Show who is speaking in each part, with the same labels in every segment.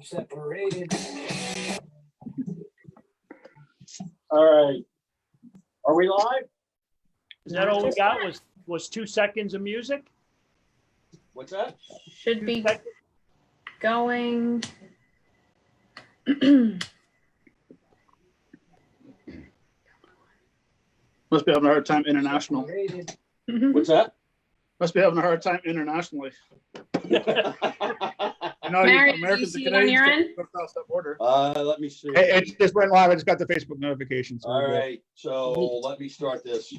Speaker 1: Separated.
Speaker 2: All right. Are we live?
Speaker 3: Is that all we got was 2 seconds of music?
Speaker 2: What's that?
Speaker 4: Should be going.
Speaker 5: Must be having a hard time international.
Speaker 1: Separated.
Speaker 2: What's that?
Speaker 5: Must be having a hard time internationally. You know,
Speaker 4: Mary, do you
Speaker 5: Americans
Speaker 4: see
Speaker 5: and
Speaker 4: it on
Speaker 5: Canadians
Speaker 4: your
Speaker 5: can't
Speaker 4: end?
Speaker 5: go across that border.
Speaker 2: Let me see.
Speaker 6: It just went live. I just got the Facebook notification. So
Speaker 2: All right. So let me start this.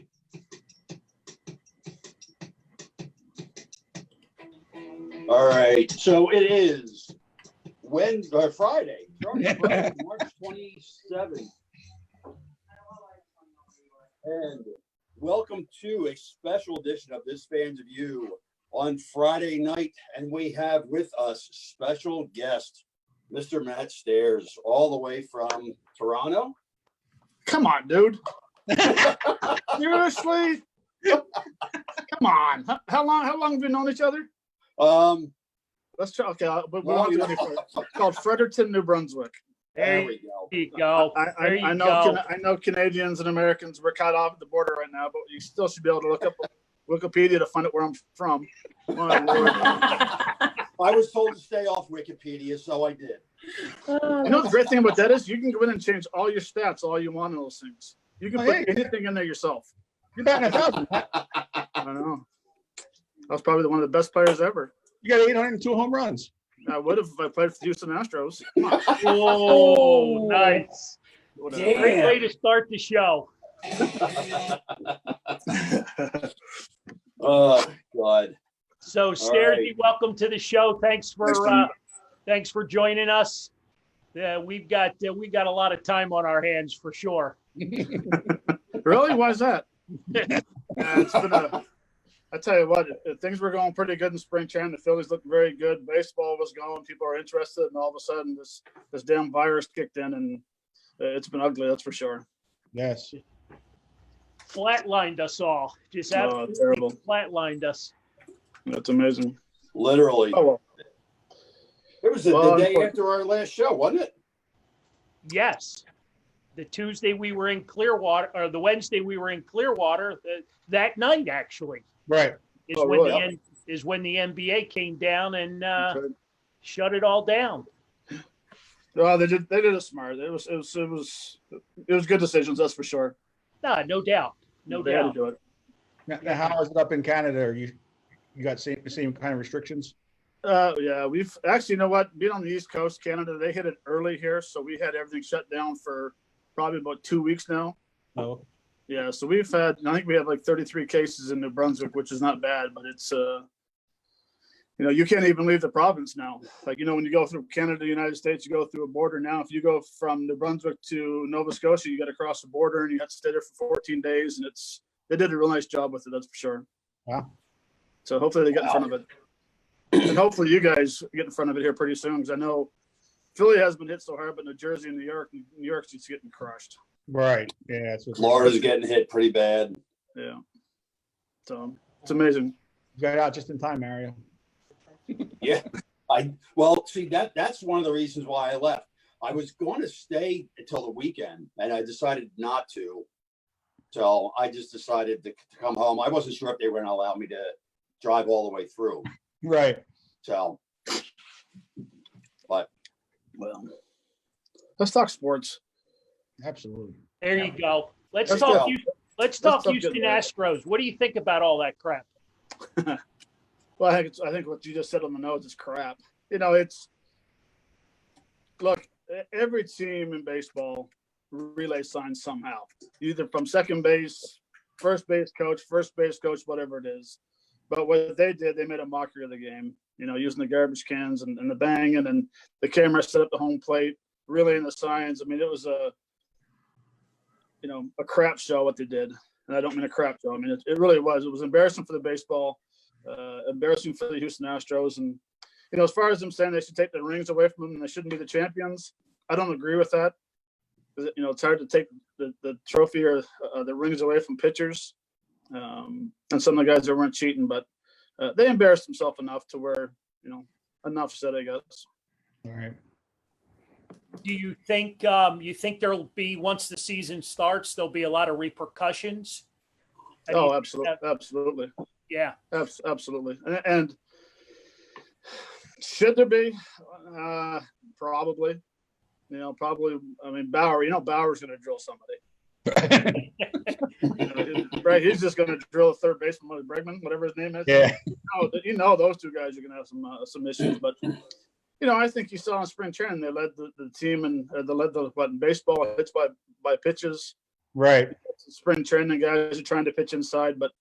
Speaker 2: All right. So it is Wednesday or Friday, March 27th. And welcome to a special edition of This Fans of You on Friday night. And we have with us special guest, Mr. Matt Stairs, all the way from Toronto.
Speaker 5: Come on, dude. Seriously? Come on. How long have we known each other? Let's try. Okay, but we won't do any further. It's called Fredericton, New Brunswick.
Speaker 2: There we go.
Speaker 3: There you go. There you
Speaker 5: I know Canadians and Americans were cut off at the border right now, but you still should be able to look up Wikipedia to find out where I'm from. My Lord.
Speaker 2: I was told to stay off Wikipedia, so I did.
Speaker 5: You know the great thing about that is you can go in and change all your stats all you want in those things. You can put anything in there yourself.
Speaker 6: you're batting 1,000.
Speaker 5: I know. I was probably one of the best players ever.
Speaker 6: You got 802 home runs.
Speaker 5: I would have if I played for the Houston Astros.
Speaker 3: Oh, nice.
Speaker 5: Whatever.
Speaker 3: Great way to start the show.
Speaker 2: Oh God.
Speaker 3: So, Stairs,
Speaker 2: right.
Speaker 3: welcome to the show. Thanks for joining us. We've got a lot of time on our hands for sure.
Speaker 5: Really? Why is that? It's been I tell you what, things were going pretty good in spring training. The Phillies looked very good. Baseball was going. People are interested, and all of a sudden, this damn virus kicked in, and it's been ugly. That's for sure.
Speaker 6: Yes.
Speaker 3: Flatlined us all. Just absolutely
Speaker 5: terrible.
Speaker 3: flatlined us.
Speaker 5: That's amazing.
Speaker 2: Literally.
Speaker 5: Oh well.
Speaker 2: It was the day after our last show, wasn't it?
Speaker 3: Yes. The Tuesday we were in Clearwater, or the Wednesday we were in Clearwater, that night actually
Speaker 6: Right.
Speaker 3: is
Speaker 5: Oh,
Speaker 3: when
Speaker 5: really?
Speaker 3: when the NBA came down and
Speaker 5: Okay.
Speaker 3: shut it all down.
Speaker 5: Well, they did it smart. It was good decisions, that's for sure.
Speaker 3: No doubt. No
Speaker 5: They had to
Speaker 3: doubt.
Speaker 5: do it.
Speaker 6: Now, how is it up in Canada? Are you got the same kind of restrictions?
Speaker 5: Yeah, we've actually, you know what? Being on the East Coast, Canada, they hit it early here, so we had everything shut down for probably about 2 weeks now.
Speaker 6: No.
Speaker 5: Yeah, so I think we have like 33 cases in New Brunswick, which is not bad, but it's, you can't even leave the province now. Like, when you go through Canada, United States, you go through a border now. If you go from New Brunswick to Nova Scotia, you got to cross the border and you have to stay there for 14 days. And they did a real nice job with it, that's for sure.
Speaker 6: Wow.
Speaker 5: So hopefully they get in front of it. And hopefully you guys get in front of it here pretty soon, because I know Philly has been hit so hard, but New Jersey and New York's just getting crushed.
Speaker 6: Right. Yeah. That's what
Speaker 2: Florida's getting hit pretty bad.
Speaker 5: Yeah. So it's amazing.
Speaker 6: you got out just in time, Mario.
Speaker 2: Yeah. See that's one of the reasons why I left. I was going to stay until the weekend, and I decided not to. So I just decided to come home. I wasn't sure if they were going to allow me to drive all the way through.
Speaker 6: Right.
Speaker 2: So, but
Speaker 5: Well, let's talk sports.
Speaker 6: Absolutely.
Speaker 3: There you go. Let's
Speaker 5: Let's
Speaker 3: talk
Speaker 5: go.
Speaker 3: Let's
Speaker 5: talk
Speaker 3: talk Houston
Speaker 5: good, man.
Speaker 3: Astros. What do you think about all that crap?
Speaker 5: Well, I think what you just said on the notes is crap. Look, every team in baseball relay signs somehow, either from second base, first base coach, whatever it is. But what they did, they made a mockery of the game, using the garbage cans and the banging and the camera set up the home plate, relaying the signs. I mean, it was a crap show what they did. And I don't mean a crap show. I mean, it really was. It was embarrassing for the baseball, embarrassing for the Houston Astros. And, as far as them saying they should take the rings away from them and they shouldn't be the champions, I don't agree with that. It's hard to take the trophy or the rings away from pitchers. And some of the guys that weren't cheating, but they embarrassed themselves enough to where, enough said, I guess.
Speaker 6: All right.
Speaker 3: Do you think there'll be, once the season starts, there'll be a lot of repercussions? How do you
Speaker 5: Oh,
Speaker 3: think
Speaker 5: absolutely,
Speaker 3: that-
Speaker 5: absolutely,
Speaker 3: Yeah.
Speaker 5: absolutely. And should there be? Probably. Probably. I mean, Bauer. Bauer's going to drill somebody. Right? He's just going to drill a third baseman, Bregman, whatever his name is.
Speaker 6: Yeah.
Speaker 5: Those two guys are going to have some issues, but. I think you saw in spring training they led the team and they led in baseball hits by pitches.
Speaker 6: Right.
Speaker 5: Spring training guys are trying to pitch inside, but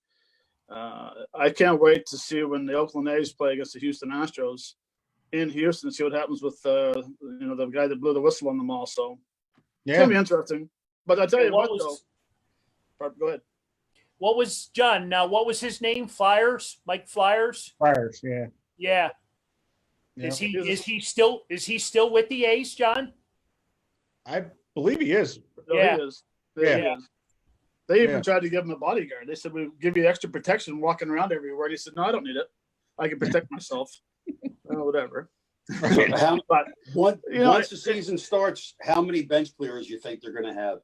Speaker 5: I can't wait to see when the Oakland A's play against the Houston Astros in Houston. See what happens with the guy that blew the whistle on them all. So it's gonna be interesting. But I tell you what, though. Go ahead.
Speaker 3: What was John? Now, what was his name? Flyers, Mike Flyers.
Speaker 6: Flyers. Yeah.
Speaker 3: Yeah.
Speaker 6: Yeah.
Speaker 3: Is he still with the A's, John?
Speaker 6: I believe he is.
Speaker 5: No,
Speaker 3: Yeah.
Speaker 5: he is.
Speaker 6: Yeah.
Speaker 5: He is. They even
Speaker 6: Yeah.
Speaker 5: tried to give him a bodyguard. They said, "We'll give you extra protection walking around everywhere." And he said, "No, I don't need it. I can protect myself." Whatever.
Speaker 2: So
Speaker 5: But
Speaker 2: once the season starts, how many bench clearers you think they're going to have?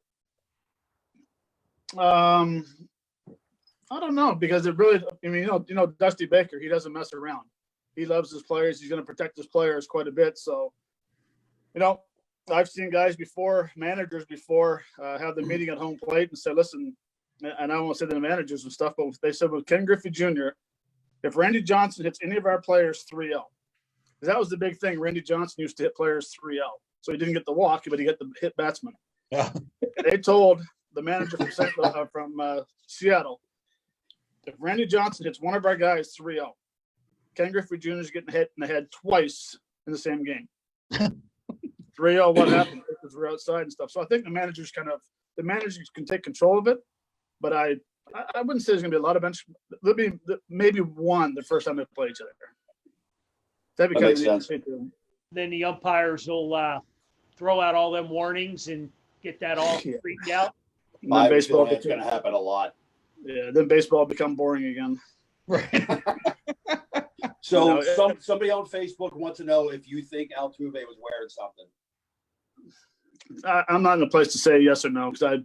Speaker 5: I don't know, because it really. I mean, Dusty Baker. He doesn't mess around. He loves his players. He's going to protect his players quite a bit. So, I've seen guys before, managers before, have the meeting at home plate and say, "Listen," and I won't say the managers and stuff, but they said with Ken Griffey Jr., if Randy Johnson hits any of our players 3-0, because that was the big thing. Randy Johnson used to hit players 3-0, so he didn't get the walk, but he got the hit batsman.
Speaker 6: Yeah.
Speaker 5: They told the manager from Seattle, if Randy Johnson hits one of our guys 3-0, Ken Griffey Jr. is getting hit in the head twice in the same game. 3-0, what happened? Because we're outside and stuff. So I think the managers can take control of it, but I wouldn't say there's going to be a lot of bench. There'll be maybe one the first time they play each other. That'd be
Speaker 2: That
Speaker 5: kind
Speaker 2: makes
Speaker 5: of
Speaker 2: sense.
Speaker 3: Then the umpires will throw out all them warnings and get that all
Speaker 5: Yeah.
Speaker 3: freaked out.
Speaker 5: And
Speaker 2: I
Speaker 5: then
Speaker 2: have a
Speaker 5: baseball
Speaker 2: feeling it's going to happen a lot.
Speaker 5: then baseball become boring again.
Speaker 6: Right.
Speaker 2: So
Speaker 5: No,
Speaker 2: somebody on Facebook wants to know if you think Altuve was wearing something.
Speaker 5: I'm not in a place to say yes or no, because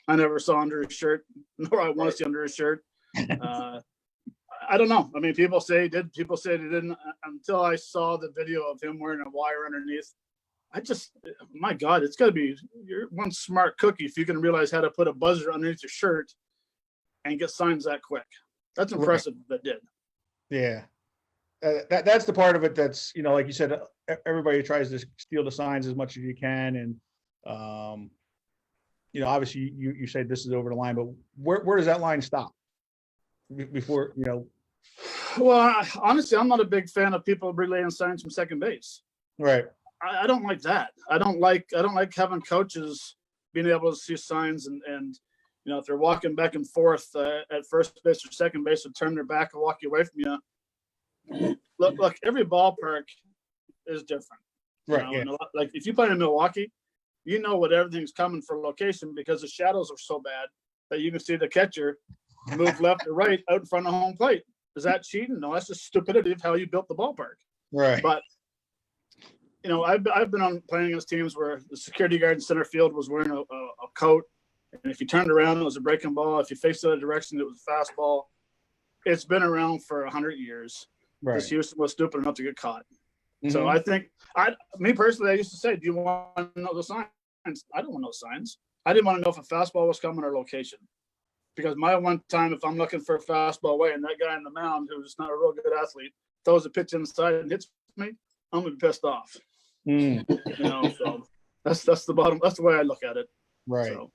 Speaker 5: I never saw under his shirt, nor I want to see under his shirt. I don't know. I mean, people say he did. People say he didn't. Until I saw the video of him wearing a wire underneath, my God, it's got to be, you're one smart cookie if you can realize how to put a buzzer underneath your shirt and get signs that quick. That's impressive. That did.
Speaker 6: Yeah. That's the part of it that's, like you said, everybody tries to steal the signs as much as you can. And, obviously you say this is over the line, but where does that line stop before,
Speaker 5: Well, honestly, I'm not a big fan of people relaying signs from second base.
Speaker 6: Right.
Speaker 5: I don't like that. I don't like having coaches being able to see signs and if they're walking back and forth at first base or second base and turn their back and walk you away from you. Look, every ballpark is different.
Speaker 6: Right. Yeah.
Speaker 5: And like if you play in Milwaukee, what everything's coming for location because the shadows are so bad that you can see the catcher move left or right out in front of home plate. Is that cheating? No, that's just stupidity of how you built the ballpark.
Speaker 6: Right.
Speaker 5: But I've been on playing against teams where the security guard in center field was wearing a coat, and if you turned around, it was a breaking ball. If you faced the other direction, it was a fastball. It's been around for 100 years.
Speaker 6: Right.
Speaker 5: This Houston was stupid enough to get caught.
Speaker 6: Mhm.
Speaker 5: So I think, me personally, I used to say, "Do you want to know the signs?" I don't want to know signs. I didn't want to know if a fastball was coming or location, because my one time, if I'm looking for a fastball away and that guy on the mound who's not a real good athlete throws a pitch inside and hits me, I'm gonna be pissed off.
Speaker 6: Mm,
Speaker 5: So that's the bottom. That's the way I look at it.
Speaker 6: right.
Speaker 5: So,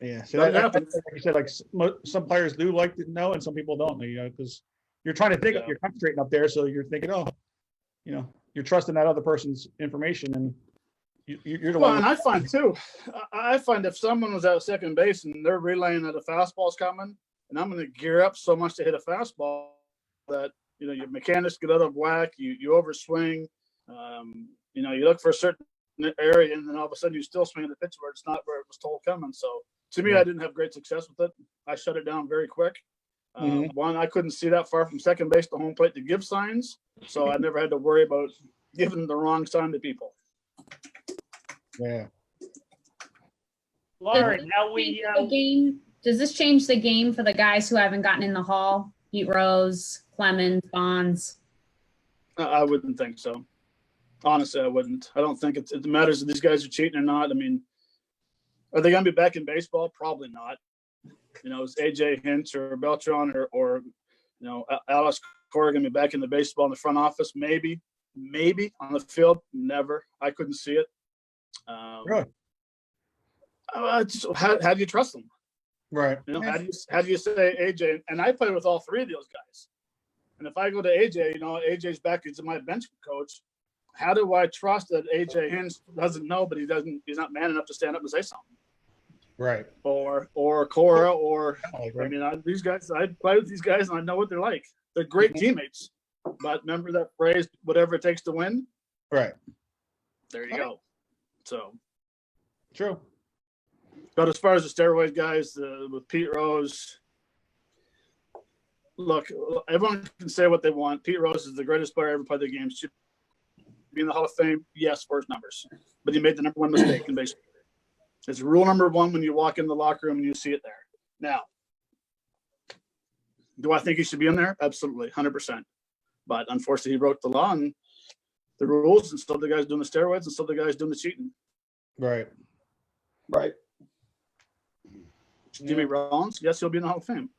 Speaker 6: Yeah. So
Speaker 5: That
Speaker 6: like
Speaker 5: happens.
Speaker 6: you said, like some players do like to know and some people don't, because you're trying to think,
Speaker 5: Yeah.
Speaker 6: you're concentrating up there. So you're thinking, you're trusting that other person's information and you're the
Speaker 5: well,
Speaker 6: one.
Speaker 5: and I find too, I find if someone was at second base and they're relaying that a fastball's coming, and I'm going to gear up so much to hit a fastball that your mechanics get out of whack, you overswing, you look for a certain area, and then all of a sudden you still swing the pitch where it's not where it was told coming. So to me,
Speaker 6: Yeah.
Speaker 5: I didn't have great success with it. I shut it down very quick.
Speaker 6: Mhm.
Speaker 5: One, I couldn't see that far from second base to home plate to give signs, so I never had to worry about giving the wrong sign to people.
Speaker 6: Yeah.
Speaker 3: Lauren, how we,
Speaker 4: The game, does this change the game for the guys who haven't gotten in the hall? Pete Rose, Clemens, Bonds.
Speaker 5: I wouldn't think so. Honestly, I wouldn't. I don't think it matters if these guys are cheating or not. I mean, are they going to be back in baseball? Probably not. Is AJ Hinch or Beltran or Alex Cora going to be back in the baseball in the front office? Maybe on the field. Never. I couldn't see it.
Speaker 6: Really?
Speaker 5: How do you trust them?
Speaker 6: Right.
Speaker 5: How do you say AJ? And I played with all three of those guys. And if I go to AJ, AJ's back as my bench coach. How do I trust that AJ Hinch doesn't know, but he's not man enough to stand up and say something?
Speaker 6: Right.
Speaker 5: Or Cora, these guys, I play with these guys and I know what they're like. They're great teammates. But remember that phrase, whatever it takes to win?
Speaker 6: Right.
Speaker 5: There you go. So.
Speaker 6: True.
Speaker 5: But as far as the steroid guys, with Pete Rose, look, everyone can say what they want. Pete Rose is the greatest player ever played the game. Should be in the Hall of Fame, yes, for his numbers. But he made the number one mistake in baseball. It's rule number one when you walk in the locker room and you see it there. Now, do I think he should be in there? Absolutely, 100%. But unfortunately, he broke the law and the rules, and still the guys doing the steroids, and still the guys doing the cheating.
Speaker 6: Right.
Speaker 2: Right.
Speaker 5: Jimmy Rollins, yes, he'll be in the Hall of Fame.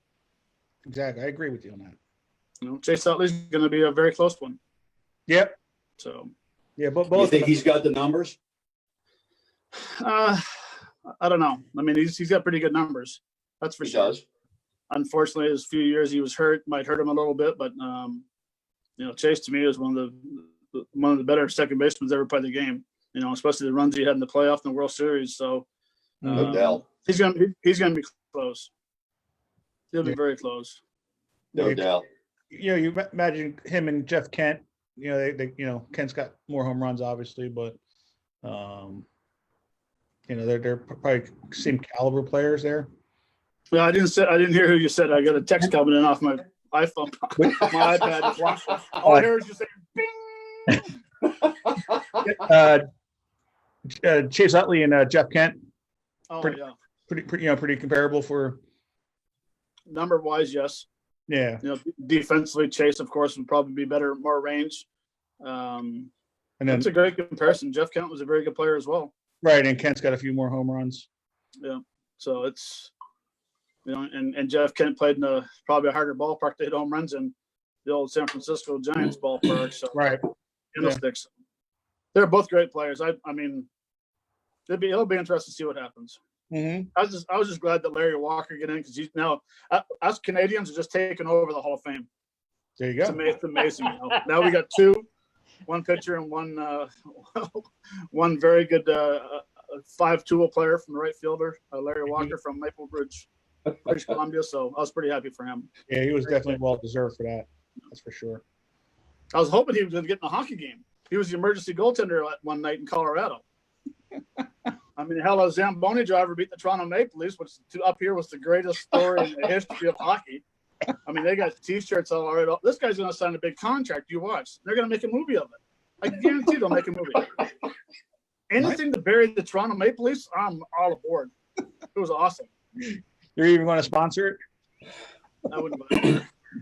Speaker 6: Exactly. I agree with you on that.
Speaker 5: Chase Utley's going to be a very close one.
Speaker 6: Yep.
Speaker 5: So.
Speaker 6: Yeah, but
Speaker 2: You
Speaker 6: both.
Speaker 2: think he's got the numbers?
Speaker 5: I don't know. I mean, he's got pretty good numbers. That's for
Speaker 2: He
Speaker 5: sure.
Speaker 2: does.
Speaker 5: Unfortunately, his few years he was hurt, might hurt him a little bit, but Chase to me is one of the better second basemen ever played the game. Especially the runs he had in the playoff and the World Series. So
Speaker 2: No doubt.
Speaker 5: he's gonna be close. He'll be very close.
Speaker 2: No doubt.
Speaker 6: You imagine him and Jeff Kent. They Kent's got more home runs, obviously, but they're probably same caliber players there.
Speaker 5: Yeah, I didn't hear who you said. I got a text coming in off my iPhone, my iPad. All I heard was you say, "Bing."
Speaker 6: Chase Utley and Jeff Kent,
Speaker 5: Oh
Speaker 6: Pretty-
Speaker 5: yeah,
Speaker 6: pretty comparable for.
Speaker 5: number wise, yes.
Speaker 6: Yeah.
Speaker 5: Defensively, Chase, of course, would probably be better, more range.
Speaker 6: And then
Speaker 5: That's a great comparison. Jeff Kent was a very good player as well.
Speaker 6: right, and Kent's got a few more home runs.
Speaker 5: Yeah. So it's, and Jeff Kent played in probably a harder ballpark to hit home runs in the old San Francisco Giants ballpark. So
Speaker 6: Right.
Speaker 5: Candlesticks. They're both great players. I mean, it'll be interesting to see what happens.
Speaker 6: Mm-hmm.
Speaker 5: I was just glad that Larry Walker get in because he's now us Canadians are just taking over the Hall of Fame.
Speaker 6: There you go.
Speaker 5: It's amazing. Now we got one pitcher and one very good 5-tool player from the right fielder, Larry Walker from Maple Ridge, British Columbia. So I was pretty happy for him.
Speaker 6: Yeah, he was definitely well deserved for that. That's for sure.
Speaker 5: I was hoping he was going to get in a hockey game. He was the emergency goaltender one night in Colorado. I mean, hell, a Zamboni driver beat the Toronto Maple Leafs, which up here was the greatest story in the history of hockey. I mean, they got T-shirts all right. This guy's going to sign a big contract. You watch. They're going to make a movie of it. I guarantee they'll make a movie. Anything to bury the Toronto Maple Leafs, I'm all aboard. It was awesome.
Speaker 6: You're even going to sponsor it?
Speaker 5: I wouldn't buy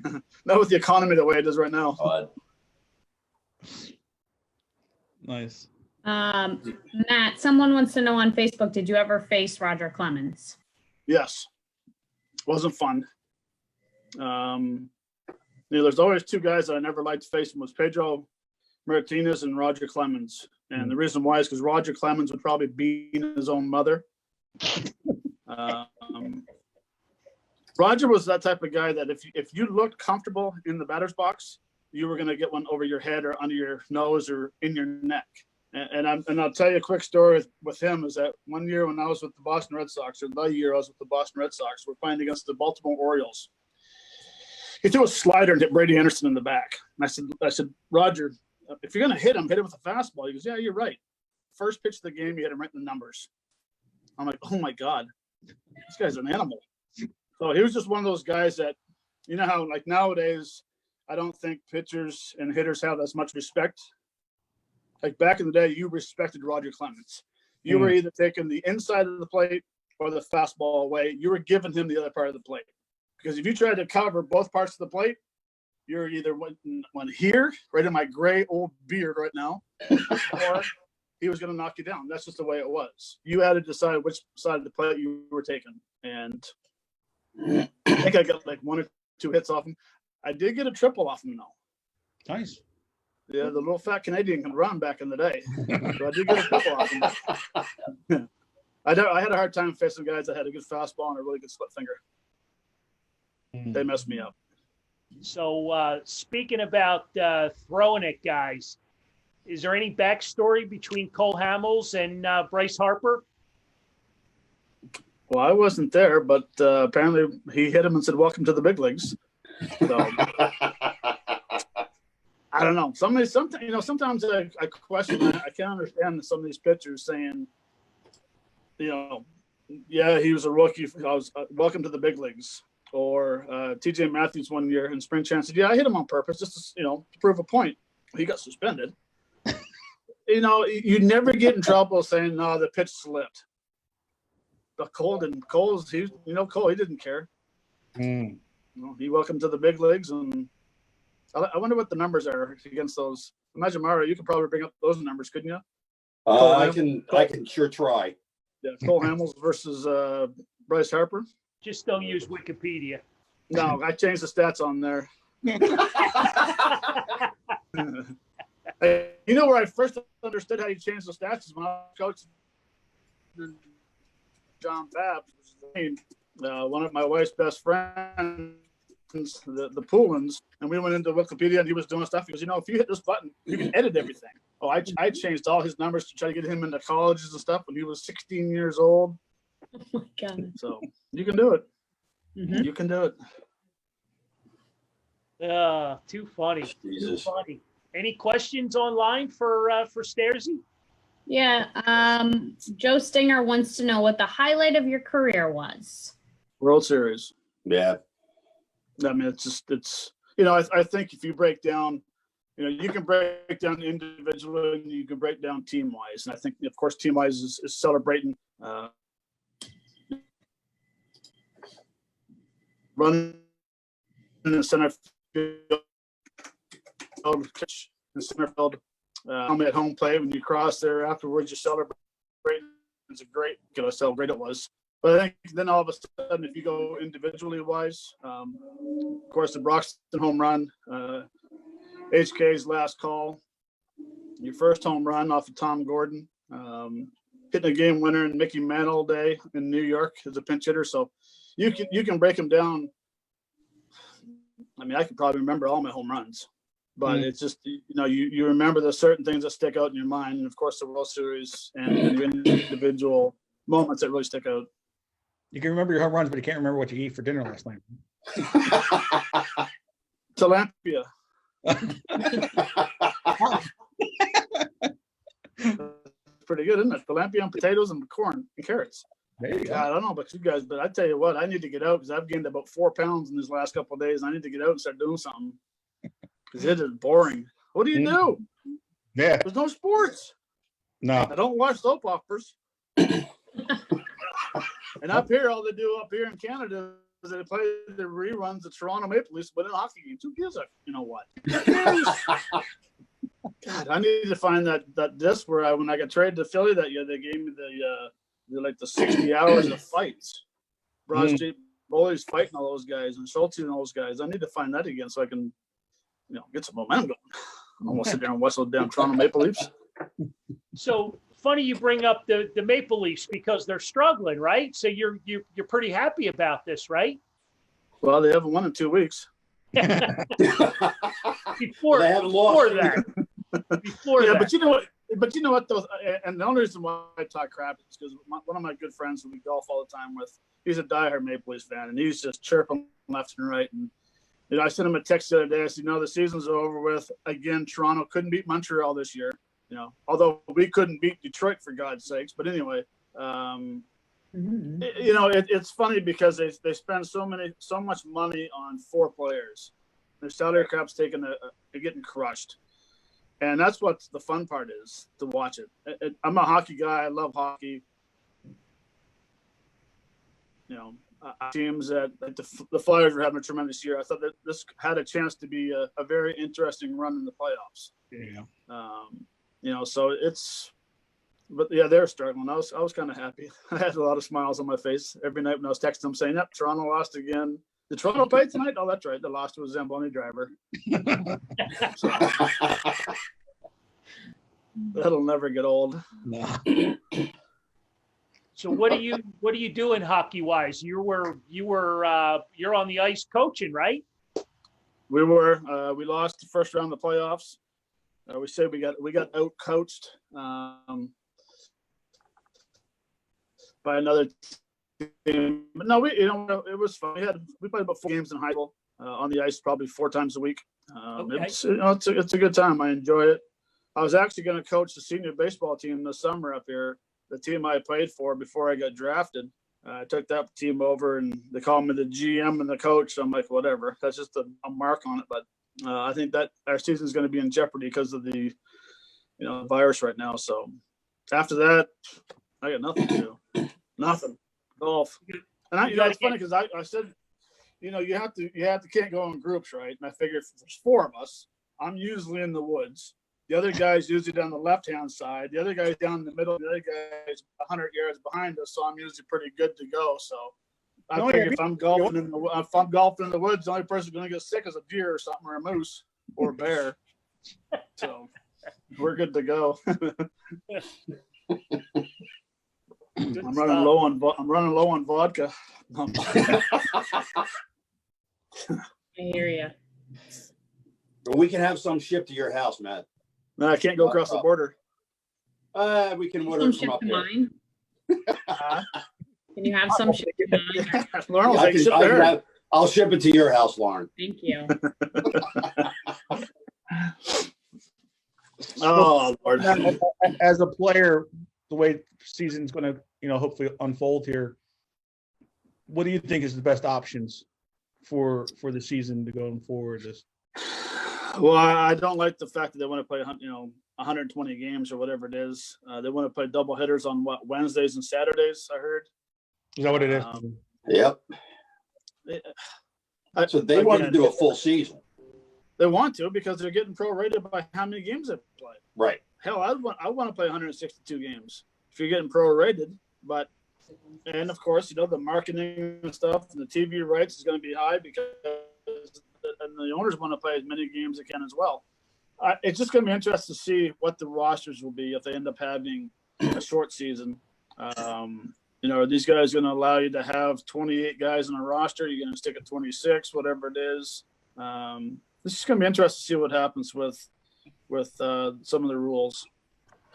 Speaker 5: it. Not with the economy the way it is right now.
Speaker 6: Nice.
Speaker 4: Matt, someone wants to know on Facebook, did you ever face Roger Clemens?
Speaker 5: Yes. Wasn't fun. There's always two guys that I never liked facing was Pedro Martinez and Roger Clemens. And the reason why is because Roger Clemens would probably beat his own mother. Roger was that type of guy that if you looked comfortable in the batter's box, you were going to get one over your head or under your nose or in your neck. And I'll tell you a quick story with him is that one year when I was with the Boston Red Sox, or the year I was with the Boston Red Sox, we're playing against the Baltimore Orioles. He threw a slider and hit Brady Anderson in the back. And I said, Roger, if you're going to hit him with a fastball. He goes, yeah, you're right. First pitch of the game, you hit him right in the numbers. I'm like, oh my God, this guy's an animal. So he was just one of those guys that, you know how like nowadays, I don't think pitchers and hitters have as much respect. Like back in the day, you respected Roger Clemens. You were either taking the inside of the plate or the fastball away. You were giving him the other part of the plate. Because if you tried to cover both parts of the plate, you're either one here, right in my gray old beard right now, or he was going to knock you down. That's just the way it was. You had to decide which side of the plate you were taking. And I think I got like 1 or 2 hits off him. I did get a triple off him, though.
Speaker 6: Nice.
Speaker 5: Yeah, the little fat Canadian can run back in the day. So I did get a triple off him. I had a hard time facing guys that had a good fastball and a really good split finger. They messed me up.
Speaker 3: So speaking about throwing at guys, is there any backstory between Cole Hamels and Bryce Harper?
Speaker 5: Well, I wasn't there, but apparently he hit him and said, "Welcome to the big leagues." So I don't know. Sometimes I question. I can't understand some of these pitchers saying, yeah, he was a rookie. I was welcome to the big leagues. Or T.J. Matthews one year in spring training said, "Yeah, I hit him on purpose just to prove a point." He got suspended. You never get in trouble saying, "No, the pitch slipped." But Cole didn't. Cole, he didn't care. He welcomed to the big leagues, and I wonder what the numbers are against those. Imagine, Mario, you could probably bring up those numbers, couldn't you?
Speaker 2: I can sure try.
Speaker 5: Yeah, Cole Hamels versus Bryce Harper.
Speaker 3: Just don't use Wikipedia.
Speaker 5: No, I changed the stats on there. Where I first understood how you change the stats is when I was coaching John Babs, one of my wife's best friends, the Poolans, and we went into Wikipedia and he was doing stuff. He goes, if you hit this button, you can edit everything. Oh, I changed all his numbers to try to get him into colleges and stuff when he was 16 years old.
Speaker 4: Oh my God.
Speaker 5: So you can do it.
Speaker 4: Mhm.
Speaker 5: You can do it.
Speaker 3: Too funny.
Speaker 2: Jesus.
Speaker 3: Too funny. Any questions online for Stairsy?
Speaker 4: Yeah. Joe Stinger wants to know what the highlight of your career was.
Speaker 5: World Series.
Speaker 2: Yeah.
Speaker 5: I mean, I think if you break down, you can break down individually and you can break down team wise. And I think, of course, team wise is celebrating running in the center field, catch in center field, at home play. When you cross there afterwards, you celebrate. It's a great, how great it was. But I think then all of a sudden, if you go individually wise, of course, the Broxton home run, HK's last call, your first home run off of Tom Gordon, hitting a game winner in Mickey Mantle Day in New York as a pinch hitter. So you can break them down. I mean, I can probably remember all my home runs, but it's just, you remember the certain things that stick out in your mind. And of course, the World Series and your individual moments that really stick out.
Speaker 6: You can remember your home runs, but you can't remember what you ate for dinner last night.
Speaker 5: Tilapia. Pretty good, isn't it? Tilapia and potatoes and corn and carrots.
Speaker 6: There you go.
Speaker 5: I don't know about you guys, but I tell you what, I need to get out because I've gained about 4 pounds in these last couple of days. I need to get out and start doing something because it is boring. What do you do?
Speaker 6: Yeah.
Speaker 5: There's no sports.
Speaker 6: No.
Speaker 5: I don't watch soap operas. And up here, all they do up here in Canada is they play the reruns of Toronto Maple Leafs, but in hockey games. Who gives a what? God, I need to find that disc where when I got traded to Philly that year, they gave me the 60 hours of fights. Broad Street Bullies fighting all those guys and Schulte and all those guys. I need to find that again so I can, get some momentum going. I don't want to sit there and watch those damn Toronto Maple Leafs.
Speaker 3: So funny you bring up the Maple Leafs because they're struggling, right? So you're pretty happy about this, right?
Speaker 5: Well, they haven't won in 2 weeks.
Speaker 3: Before
Speaker 2: They haven't lost.
Speaker 3: Before
Speaker 5: Yeah,
Speaker 3: that.
Speaker 5: but you know what though, and the only reason why I talk crap is because one of my good friends who we golf all the time with, he's a diehard Maple Leafs fan, and he's just chirping left and right. And I sent him a text the other day. I said, the season's over with. Again, Toronto couldn't beat Montreal this year. Although we couldn't beat Detroit for God's sakes. But anyway, it's funny because they spend so much money on 4 players. Their salary cap's they're getting crushed. And that's what the fun part is, to watch it. I'm a hockey guy. I love hockey. You know, teams that like the Flyers were having a tremendous year. I thought that this had a chance to be a very interesting run in the playoffs.
Speaker 6: Yeah.
Speaker 5: You know, so but yeah, they're struggling. I was kind of happy. I had a lot of smiles on my face every night when I was texting them saying, "Yep, Toronto lost again." Did Toronto play tonight? Oh, that's right. They lost to a Zamboni driver. So, that'll never get old.
Speaker 6: No.
Speaker 3: So what are you doing hockey wise? You're on the ice coaching, right?
Speaker 5: We lost the first round of the playoffs. We said we got out coached by another team. But no, it was fun. We played about 4 games in high school on the ice, probably 4 times a week.
Speaker 3: Okay.
Speaker 5: It's a good time. I enjoy it. I was actually going to coach the senior baseball team this summer up here, the team I played for before I got drafted. I took that team over, and they called me the GM and the coach. So I'm like, whatever. That's just a mark on it. But I think that our season is going to be in jeopardy because of the virus right now. So after that, I got nothing to do. Nothing. Golf. And it's funny because I said, you can't go in groups, right? And I figured if there's 4 of us, I'm usually in the woods. The other guy's usually down the left-hand side. The other guy's down in the middle. The other guy's 100 yards behind us, so I'm usually pretty good to go. So I figure if I'm golfing in the woods, the only person going to get sick is a deer or something, or a moose or a bear. So we're good to go. I'm running low on vodka.
Speaker 4: I hear you.
Speaker 2: We can have some shipped to your house, Matt.
Speaker 5: No, I can't go across the border.
Speaker 2: We can order
Speaker 4: Some
Speaker 2: from
Speaker 4: ship
Speaker 2: up
Speaker 4: to
Speaker 2: there.
Speaker 4: mine. Can you have some ship to mine?
Speaker 5: Lauren will
Speaker 2: I
Speaker 5: take
Speaker 2: can-
Speaker 5: ship
Speaker 2: I can
Speaker 5: there.
Speaker 2: have- I'll ship it to your house, Lauren.
Speaker 4: Thank you.
Speaker 5: Oh, Lord.
Speaker 6: As a player, the way the season's going to, hopefully unfold here, what do you think is the best options for the season to go forward?
Speaker 5: Well, I don't like the fact that they want to play, 120 games or whatever it is. They want to play double hitters on Wednesdays and Saturdays, I heard.
Speaker 6: Is that what it is?
Speaker 2: Yep. So they want to do a full season.
Speaker 5: They want to because they're getting prorated by how many games they play.
Speaker 2: Right.
Speaker 5: Hell, I want to play 162 games if you're getting prorated. And of course, the marketing and stuff and the TV rights is going to be high because and the owners want to play as many games as they can as well. It's just going to be interesting to see what the rosters will be if they end up having a short season. Are these guys going to allow you to have 28 guys in a roster? You're going to stick at 26, whatever it is. This is going to be interesting to see what happens with some of the rules.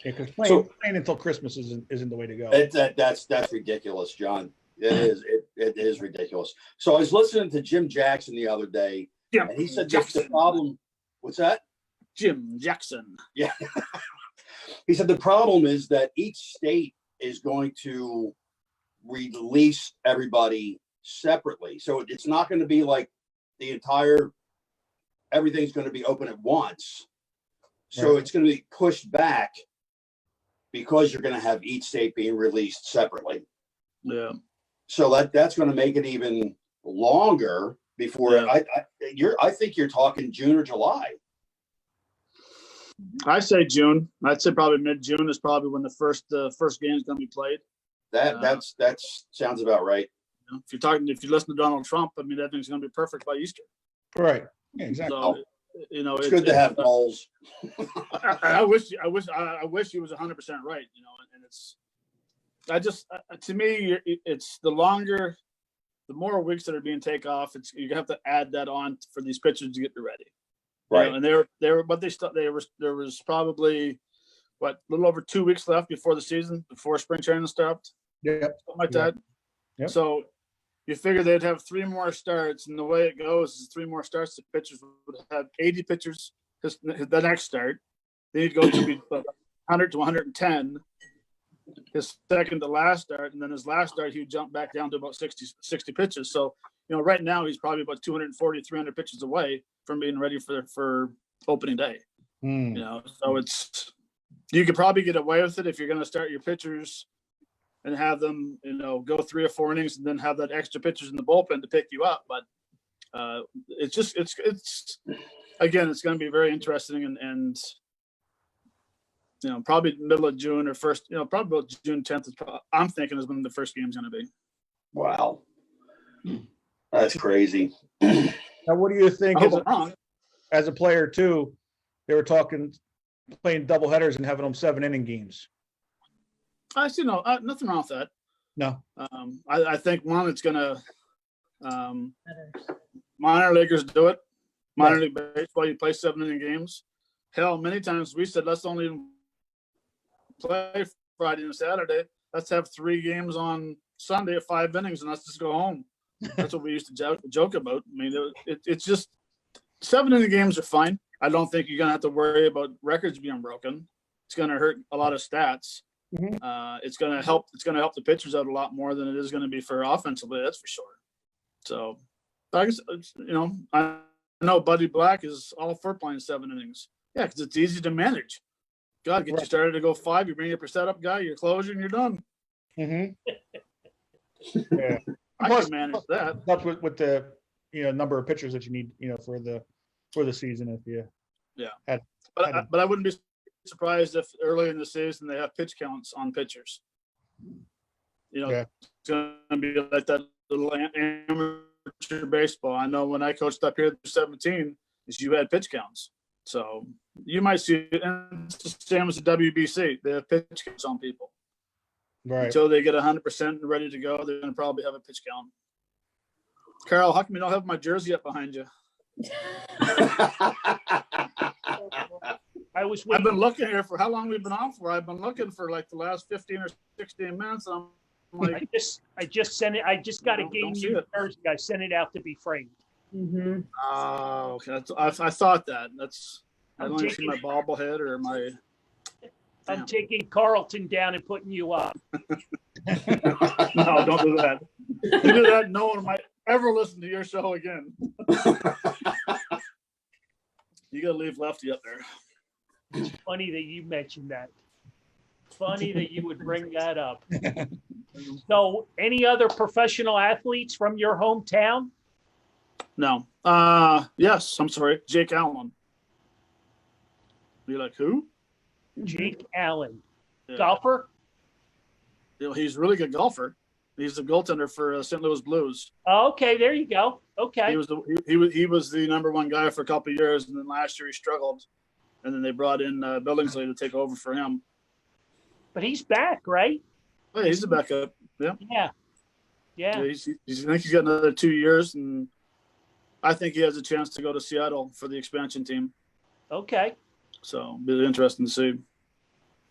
Speaker 6: Yeah, because
Speaker 2: So-
Speaker 6: playing until Christmas isn't the way to go.
Speaker 2: That's ridiculous, John. It is. It is ridiculous. So I was listening to Jim Jackson the other day,
Speaker 5: Yeah,
Speaker 2: and he said that's the problem. What's that?
Speaker 5: Jim Jackson.
Speaker 2: Yeah. He said the problem is that each state is going to release everybody separately. So it's not going to be like everything's going to be open at once. So
Speaker 6: Right.
Speaker 2: it's going to be pushed back because you're going to have each state being released separately.
Speaker 5: Yeah.
Speaker 2: So that's going to make it even longer before
Speaker 5: Yeah.
Speaker 2: I think you're talking June or July.
Speaker 5: I say June. I'd say probably mid-June is probably when the first game is going to be played.
Speaker 2: That sounds about right.
Speaker 5: If you listen to Donald Trump, I mean, everything's going to be perfect by Easter.
Speaker 6: Right. Yeah, exactly.
Speaker 5: So,
Speaker 2: It's good to have goals.
Speaker 5: I wish he was 100% right. And it's, to me, it's the more weeks that are being taken off. You have to add that on for these pitchers to get ready.
Speaker 2: Right.
Speaker 5: And there was probably a little over 2 weeks left before the season, before spring training stopped,
Speaker 6: Yeah.
Speaker 5: something like
Speaker 6: Yeah.
Speaker 5: that.
Speaker 6: Yep.
Speaker 5: So you figure they'd have 3 more starts, and the way it goes is 3 more starts. The pitchers would have 80 pitchers the next start. Then you'd go to 100 to 110. His second to last start, and then his last start, he'd jump back down to about 60 pitches. So, right now he's probably about 240, 300 pitches away from being ready for opening day.
Speaker 6: Hmm.
Speaker 5: You know, so you could probably get away with it if you're going to start your pitchers and have them, you know, go 3 or 4 innings and then have that extra pitchers in the bullpen to pick you up. But it's again, it's going to be very interesting and you know, probably middle of June or first, you know, probably about June 10th I'm thinking is when the first game's going to be.
Speaker 2: Wow. That's crazy.
Speaker 6: Now, what do you think
Speaker 5: I hope I'm wrong.
Speaker 6: as a player too? They were talking playing double headers and having them 7-inning games.
Speaker 5: I see nothing wrong with that.
Speaker 6: No.
Speaker 5: I think one, it's gonna minor leaguers do it. Minor league baseball, you play 7-inning games. Hell, many times we said let's only play Friday and Saturday. Let's have 3 games on Sunday at 5 innings and let's just go home. That's what we used to joke about. I mean, it's just 7-inning games are fine. I don't think you're gonna have to worry about records being broken. It's gonna hurt a lot of stats.
Speaker 6: Mhm.
Speaker 5: It's gonna help the pitchers out a lot more than it is gonna be for offensively. That's for sure. So, I guess you know, I know Buddy Black is all for playing 7 innings. Yeah, because it's easy to manage. God, get you started to go 5. You bring up your setup guy, your closer, and you're done.
Speaker 6: Mm-hmm. Yeah.
Speaker 5: I
Speaker 6: Plus-
Speaker 5: can manage that.
Speaker 6: That's with the number of pitchers that you need for the season if you
Speaker 5: But I wouldn't be surprised if early in the season they have pitch counts on pitchers. You know,
Speaker 6: Yeah.
Speaker 5: it's going to be like that little amateur baseball. I know when I coached up here at 17, is you had pitch counts. So you might see it, and it's the same as the WBC. They have pitch counts on people.
Speaker 6: right.
Speaker 5: Until they get 100% and ready to go, they're going to probably have a pitch count. Carol, how come you don't have my jersey up behind you?
Speaker 3: I was
Speaker 5: I've
Speaker 3: waiting.
Speaker 5: been looking here for how long we've been on for. I've been looking for like the last 15 or 16 minutes. And I'm like,
Speaker 3: I just sent it. I just got a
Speaker 5: Don't
Speaker 3: game
Speaker 5: see
Speaker 3: new
Speaker 5: it.
Speaker 3: Thursday. I sent it out to be framed.
Speaker 4: Mhm.
Speaker 5: oh, okay. I thought that. I
Speaker 3: I'm
Speaker 5: don't even see
Speaker 3: taking-
Speaker 5: my bobblehead or my.
Speaker 3: I'm
Speaker 5: Damn.
Speaker 3: taking Carlton down and putting you up.
Speaker 5: No, don't do that. You do that, no one might ever listen to your show again. You got to leave Lefty up there.
Speaker 3: Funny that you mentioned that. Funny that you would bring that up. So, any other professional athletes from your hometown?
Speaker 5: No. Yes, I'm sorry. Jake Allen. You're like, who?
Speaker 3: Jake Allen,
Speaker 5: Yeah.
Speaker 3: golfer.
Speaker 5: You know, he's a really good golfer. He's the goaltender for St. Louis Blues.
Speaker 3: Oh, okay, there you go. Okay,
Speaker 5: He was the number 1 guy for a couple of years, and then last year he struggled, and then they brought in Billingsley to take over for him.
Speaker 3: but he's back, right?
Speaker 5: Oh, yeah, he's a backup. Yeah,
Speaker 3: Yeah.
Speaker 5: I think he's got another 2 years, and I think he has a chance to go to Seattle for the expansion team.
Speaker 3: Okay.
Speaker 5: So it'll be interesting to see.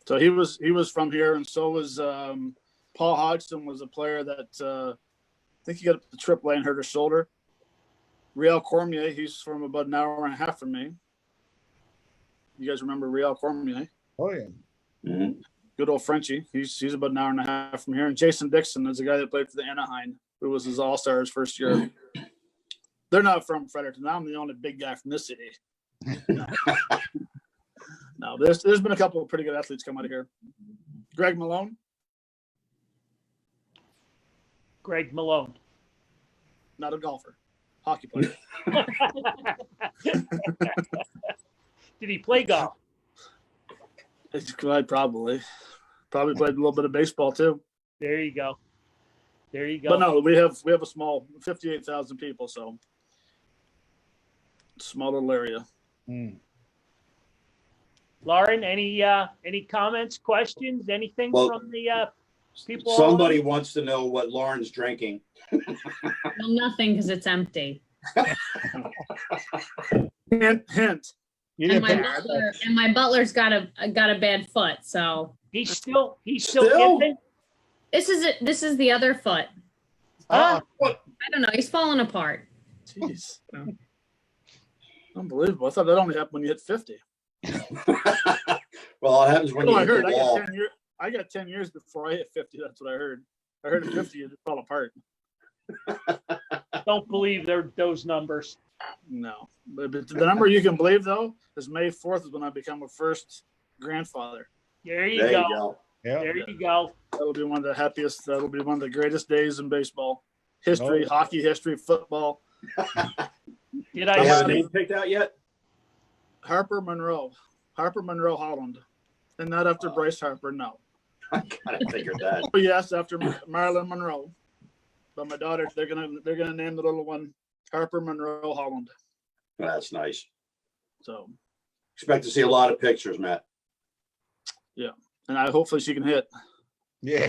Speaker 5: So he was from here, and so was Paul Hodgson was a player that I think he got up to AAA and hurt his shoulder. Riel Cormier, he's from about an hour and a half from me. You guys remember Riel Cormier?
Speaker 6: Oh yeah.
Speaker 2: Mhm.
Speaker 5: Good old Frenchie. He's about an hour and a half from here. And Jason Dixon is a guy that played for the Anaheim, who was his All-Star his first year. They're not from Fredericton. I'm the only big guy from this city. No, there's been a couple of pretty good athletes come out of here. Greg Malone,
Speaker 3: Greg Malone.
Speaker 5: not a golfer, hockey player.
Speaker 3: Did he play golf?
Speaker 5: Probably played a little bit of baseball too.
Speaker 3: There you go. There you go.
Speaker 5: But no, we have a small 58,000 people, so small little area.
Speaker 6: Mm.
Speaker 3: Lauren, any comments, questions, anything
Speaker 2: Well,
Speaker 3: from the people?
Speaker 2: Somebody wants to know what Lauren's drinking.
Speaker 4: Well, nothing because it's empty.
Speaker 5: Hint.
Speaker 6: You
Speaker 4: And
Speaker 6: didn't
Speaker 4: my butler's got a bad foot, so
Speaker 3: He's still
Speaker 2: Still?
Speaker 3: getting it?
Speaker 4: this is it. This is the other foot.
Speaker 3: Huh?
Speaker 4: I don't know. He's falling apart.
Speaker 5: Jeez. Unbelievable. I thought that only happened when you hit 50.
Speaker 2: Well, it happens when
Speaker 5: Oh,
Speaker 2: you
Speaker 5: I
Speaker 2: hit
Speaker 5: heard.
Speaker 2: the wall.
Speaker 5: I got 10 years before I hit 50. That's what I heard. I heard at 50 it fell apart.
Speaker 3: Don't believe those numbers.
Speaker 5: No. But the number you can believe, though, is May 4th is when I become a first grandfather.
Speaker 3: There you
Speaker 2: There you
Speaker 3: go.
Speaker 2: go.
Speaker 6: Yeah.
Speaker 3: There you go.
Speaker 5: That'll be one of the happiest. That'll be one of the greatest days in baseball history,
Speaker 6: Oh.
Speaker 5: hockey history, football.
Speaker 3: Did
Speaker 2: Do
Speaker 3: I
Speaker 2: you have a
Speaker 3: see?
Speaker 2: name picked out yet?
Speaker 5: Harper Monroe Holland, and not after Bryce Harper. No.
Speaker 2: I kind of figured that.
Speaker 5: Oh, yes, after Marilyn Monroe. But my daughter, they're gonna name the little one Harper Monroe Holland.
Speaker 2: That's nice.
Speaker 5: So,
Speaker 2: Expect to see a lot of pictures, Matt.
Speaker 5: and hopefully she can hit.
Speaker 6: Yeah.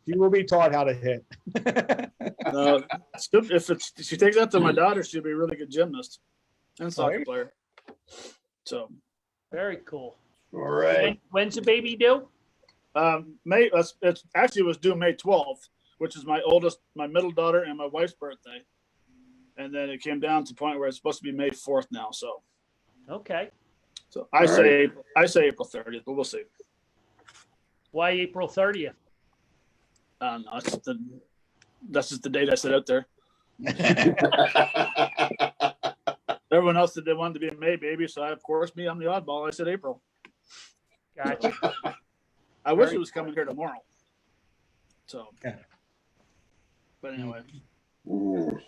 Speaker 6: She will be taught how to hit.
Speaker 5: If she takes that to my daughter, she'll be a really good gymnast and soccer
Speaker 6: Right.
Speaker 5: player. So,
Speaker 3: Very cool.
Speaker 2: All right.
Speaker 3: When's the baby due?
Speaker 5: It actually was due May 12th, which is my middle daughter and my wife's birthday. And then it came down to the point where it's supposed to be May 4th now. So
Speaker 3: Okay.
Speaker 5: I
Speaker 2: All
Speaker 5: say April 30th, but we'll see.
Speaker 3: Why April 30th?
Speaker 5: No, that's just the date I set out there. Everyone else said they wanted to be a May baby, so I'm the oddball. I said April.
Speaker 3: Gotcha.
Speaker 5: I wish
Speaker 3: Very
Speaker 5: it was coming here tomorrow. So,
Speaker 6: Yeah.
Speaker 5: but anyway,
Speaker 2: Ooh.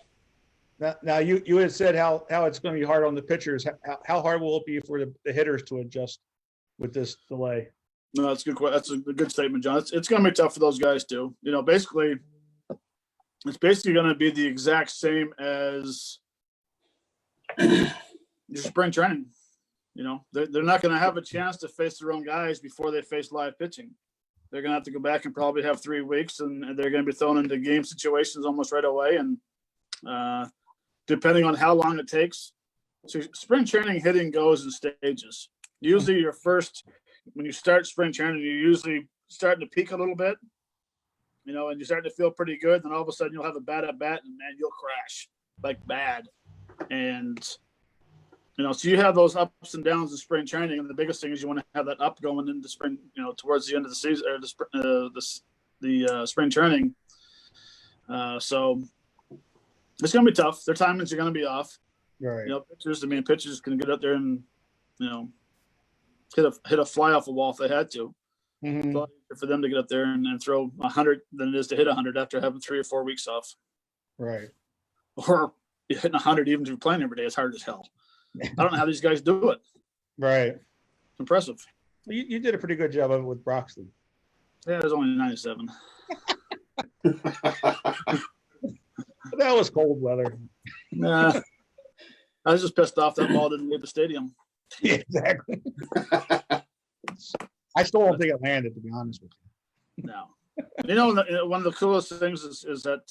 Speaker 6: Now you had said how it's going to be hard on the pitchers. How hard will it be for the hitters to adjust with this delay?
Speaker 5: no, that's good. That's a good statement, John. It's going to be tough for those guys too. Basically, it's basically going to be the exact same as your spring training. They're not going to have a chance to face their own guys before they face live pitching. They're going to have to go back and probably have 3 weeks, and they're going to be thrown into game situations almost right away. And depending on how long it takes, so spring training hitting goes in stages. Usually, when you start spring training, you're usually starting to peak a little bit, and you're starting to feel pretty good. Then all of a sudden, you'll have a bad at bat, and man, you'll crash like bad. And so you have those ups and downs in spring training, and the biggest thing is you want to have that up going into spring, towards the end of the season or the spring training. So it's going to be tough. Their timings are going to be off.
Speaker 6: Right.
Speaker 5: Pitchers can get out there and hit a fly off a wall if they had to.
Speaker 6: Mhm.
Speaker 5: It's a lot easier for them to get up there and throw 100 than it is to hit 100 after having 3 or 4 weeks off.
Speaker 6: Right.
Speaker 5: Or hitting 100 even if you're playing every day is hard as hell. I don't know how these guys do it.
Speaker 6: Right.
Speaker 5: It's impressive.
Speaker 6: You did a pretty good job of it with Broxley.
Speaker 5: Yeah, it was only 97.
Speaker 6: That was cold weather.
Speaker 5: Nah, I was just pissed off that ball didn't leave the stadium.
Speaker 6: Yeah, exactly. I still don't think it landed, to be honest with you.
Speaker 5: No. One of the coolest things is that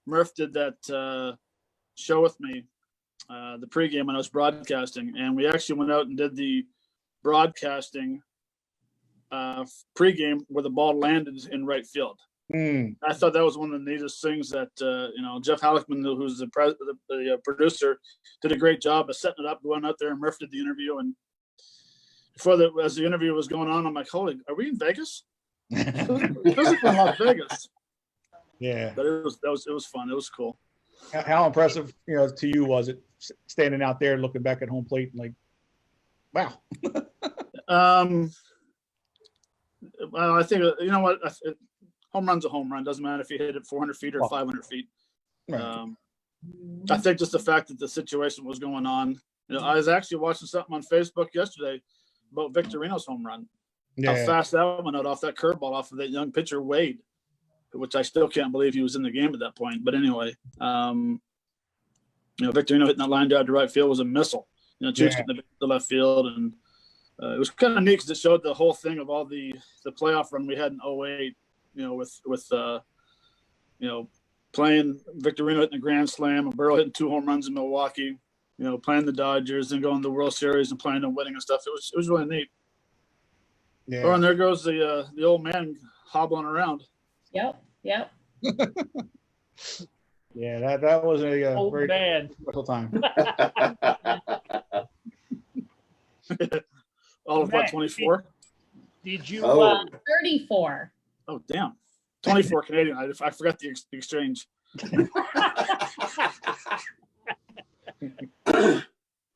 Speaker 5: Murph did that show with me, the pregame when I was broadcasting, and we actually went out and did the broadcasting pregame where the ball landed in right field. I thought that was one of the neatest things that Jeff Halleckman, who's the producer, did a great job of setting it up, going out there, and Murph did the interview. And as the interview was going on, I'm like, "Holy, are we in Vegas? This is in Las Vegas."
Speaker 6: Yeah.
Speaker 5: But it was fun. It was cool.
Speaker 6: How impressive, to you was it standing out there looking back at home plate and like, wow.
Speaker 5: Well, I think home run's a home run. Doesn't matter if you hit it 400 feet or 500 feet.
Speaker 6: Right.
Speaker 5: I think just the fact that the situation was going on. I was actually watching something on Facebook yesterday about Victorino's home run. How
Speaker 6: Yeah.
Speaker 5: fast that went out off that curveball off of that young pitcher Wade, which I still can't believe he was in the game at that point. But anyway, Victorino hitting that line drive to right field was a missile. Chooks getting the left field, and it was kind of neat because it showed the whole thing of all the playoff run we had in 08. With playing Victorino hitting the grand slam and Burrow hitting 2 home runs in Milwaukee, playing the Dodgers and going to the World Series and playing and winning and stuff. It was really neat.
Speaker 6: Yeah.
Speaker 5: Oh, and there goes the old man hobbling around.
Speaker 4: Yep.
Speaker 6: Yeah, that was a
Speaker 3: Old
Speaker 6: very
Speaker 3: man.
Speaker 6: special time.
Speaker 5: All of
Speaker 3: Matt,
Speaker 5: 24?
Speaker 3: Did you?
Speaker 2: Oh.
Speaker 4: 34.
Speaker 5: Oh, damn. 24 Canadian. I forgot the exchange.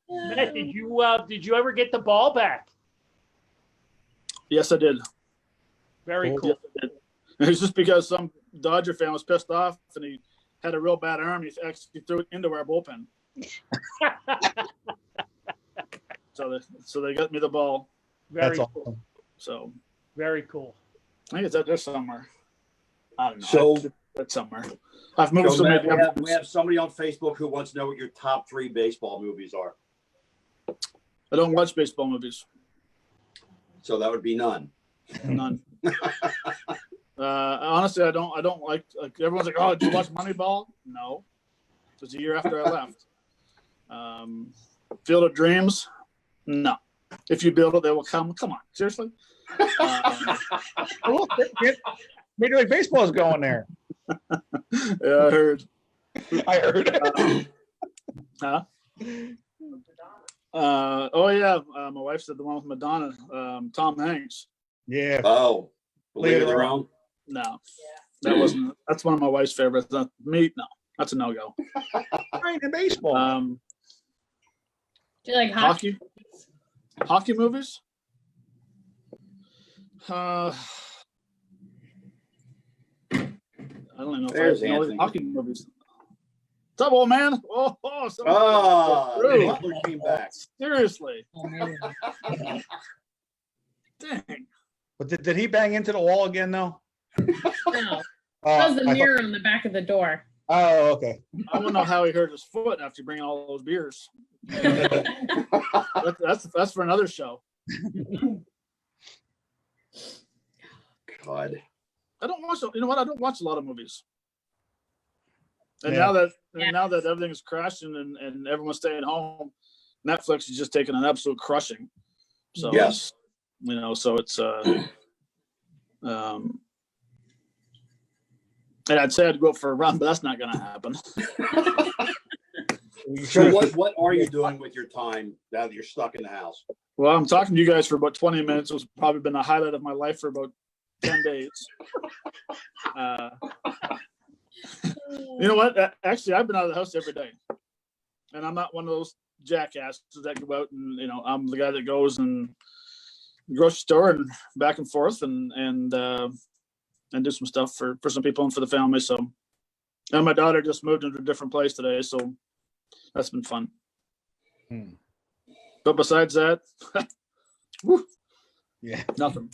Speaker 3: Matt, did you ever get the ball back?
Speaker 5: Yes, I did.
Speaker 3: Very
Speaker 6: Cool.
Speaker 3: cool.
Speaker 5: Yes, I did. It was just because some Dodger fan was pissed off and he had a real bad arm. He actually threw it into our bullpen. So they got me the ball.
Speaker 3: Very
Speaker 6: That's
Speaker 3: cool.
Speaker 6: awesome.
Speaker 5: So
Speaker 3: Very cool.
Speaker 5: I think it's out there somewhere. I don't know.
Speaker 2: So-
Speaker 5: It's somewhere. I've moved
Speaker 2: So
Speaker 5: so
Speaker 2: Matt,
Speaker 5: many.
Speaker 2: we have somebody on Facebook who wants to know what your top 3 baseball movies are.
Speaker 5: I don't watch baseball movies.
Speaker 2: So that would be none.
Speaker 5: None. Honestly, I don't like everyone's like, oh, did you watch Moneyball? No. It was a year after I left. Field of Dreams? No. If you build it, they will come. Come on. Seriously?
Speaker 6: Oh, Major League Baseball is going there.
Speaker 5: Yeah, I heard.
Speaker 6: I heard.
Speaker 5: Huh? Oh yeah, my wife said the one with Madonna, Tom Hanks.
Speaker 6: Yeah.
Speaker 2: Oh, Leave
Speaker 6: Later
Speaker 2: It
Speaker 6: on.
Speaker 2: Alone.
Speaker 5: No, that wasn't. That's one of my wife's favorites. Not me. No, that's a no go.
Speaker 6: Playing in baseball.
Speaker 4: Do you like hockey?
Speaker 5: Hockey movies. I don't even know
Speaker 2: There's
Speaker 5: if I know
Speaker 2: Anthony.
Speaker 5: hockey movies. What's up, old man? Oh,
Speaker 2: Oh,
Speaker 5: Really?
Speaker 2: Butler came back.
Speaker 5: Seriously.
Speaker 4: Oh, man.
Speaker 5: Dang.
Speaker 6: But did he bang into the wall again though?
Speaker 4: No, that was the
Speaker 6: I thought-
Speaker 4: mirror on the back of the door.
Speaker 6: Oh, okay.
Speaker 5: I don't know how he hurt his foot after bringing all those beers. That's for another show.
Speaker 2: God.
Speaker 5: I don't watch. You know what? I don't watch a lot of movies. And
Speaker 6: Yeah.
Speaker 5: now that everything's crashing and everyone's staying home, Netflix is just taking an absolute crushing. So
Speaker 2: Yes.
Speaker 5: so it's and I'd say I'd go for a run, but that's not going to happen.
Speaker 2: So what are you doing with your time now that you're stuck in the house?
Speaker 5: Well, I'm talking to you guys for about 20 minutes. It's probably been the highlight of my life for about 10 days. You know what? Actually, I've been out of the house every day. And I'm not one of those jackasses that go out and, I'm the guy that goes and grocery store and back and forth and do some stuff for some people and for the family. So, and my daughter just moved into a different place today. So that's been fun. But besides that, whew,
Speaker 6: Yeah.
Speaker 5: nothing.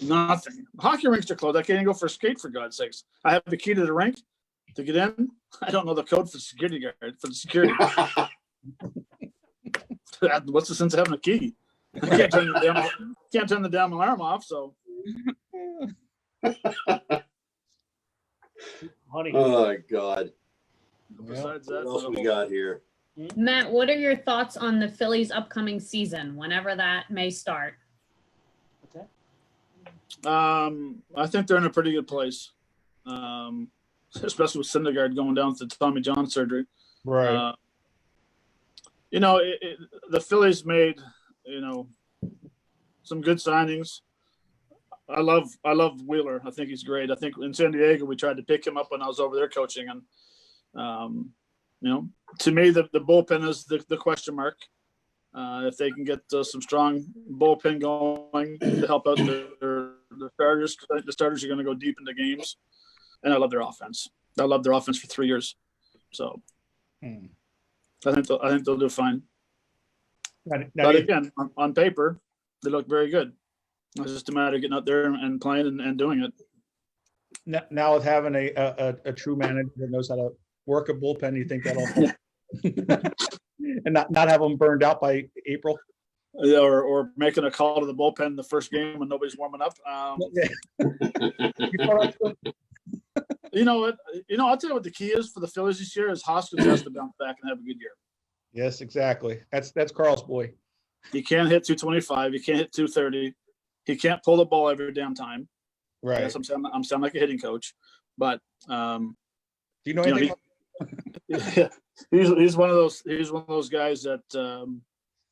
Speaker 5: Nothing. Hockey rinks are closed. I can't even go for a skate, for God's sakes. I have the key to the rink to get in. I don't know the code for security guard, for the security. What's the sense of having a key? I can't turn the damn alarm off, so.
Speaker 3: Honey.
Speaker 2: Oh, my God.
Speaker 5: Besides
Speaker 2: What
Speaker 5: that,
Speaker 2: else we got here?
Speaker 4: Matt, what are your thoughts on the Phillies' upcoming season, whenever that may start?
Speaker 5: I think they're in a pretty good place, especially with Syndergaard going down to Tommy John surgery.
Speaker 6: Right.
Speaker 5: The Phillies made, some good signings. I love Wheeler. I think he's great. I think in San Diego we tried to pick him up when I was over there coaching, and to me the bullpen is the question mark. If they can get some strong bullpen going to help out the starters, the starters are going to go deep into games, and I love their offense. I love their offense for 3 years, so I think they'll do fine.
Speaker 6: Now,
Speaker 5: But again, on paper, they look very good. It's just a matter of getting out there and playing and doing it.
Speaker 6: now with having a true manager that knows how to work a bullpen, you think that'll and not have them burned out by April?
Speaker 5: Or making a call to the bullpen the first game when nobody's warming up. You know what? I'll tell you what the key is for the Phillies this year is Hoskins has to bounce back and have a good year.
Speaker 6: Yes, exactly. That's Carl's boy.
Speaker 5: He can't hit 225. He can't hit 230. He can't pull the ball every damn time.
Speaker 6: Right.
Speaker 5: Yes, I'm sounding like a hitting coach, but
Speaker 6: Do you know anything?
Speaker 5: he's one of those guys that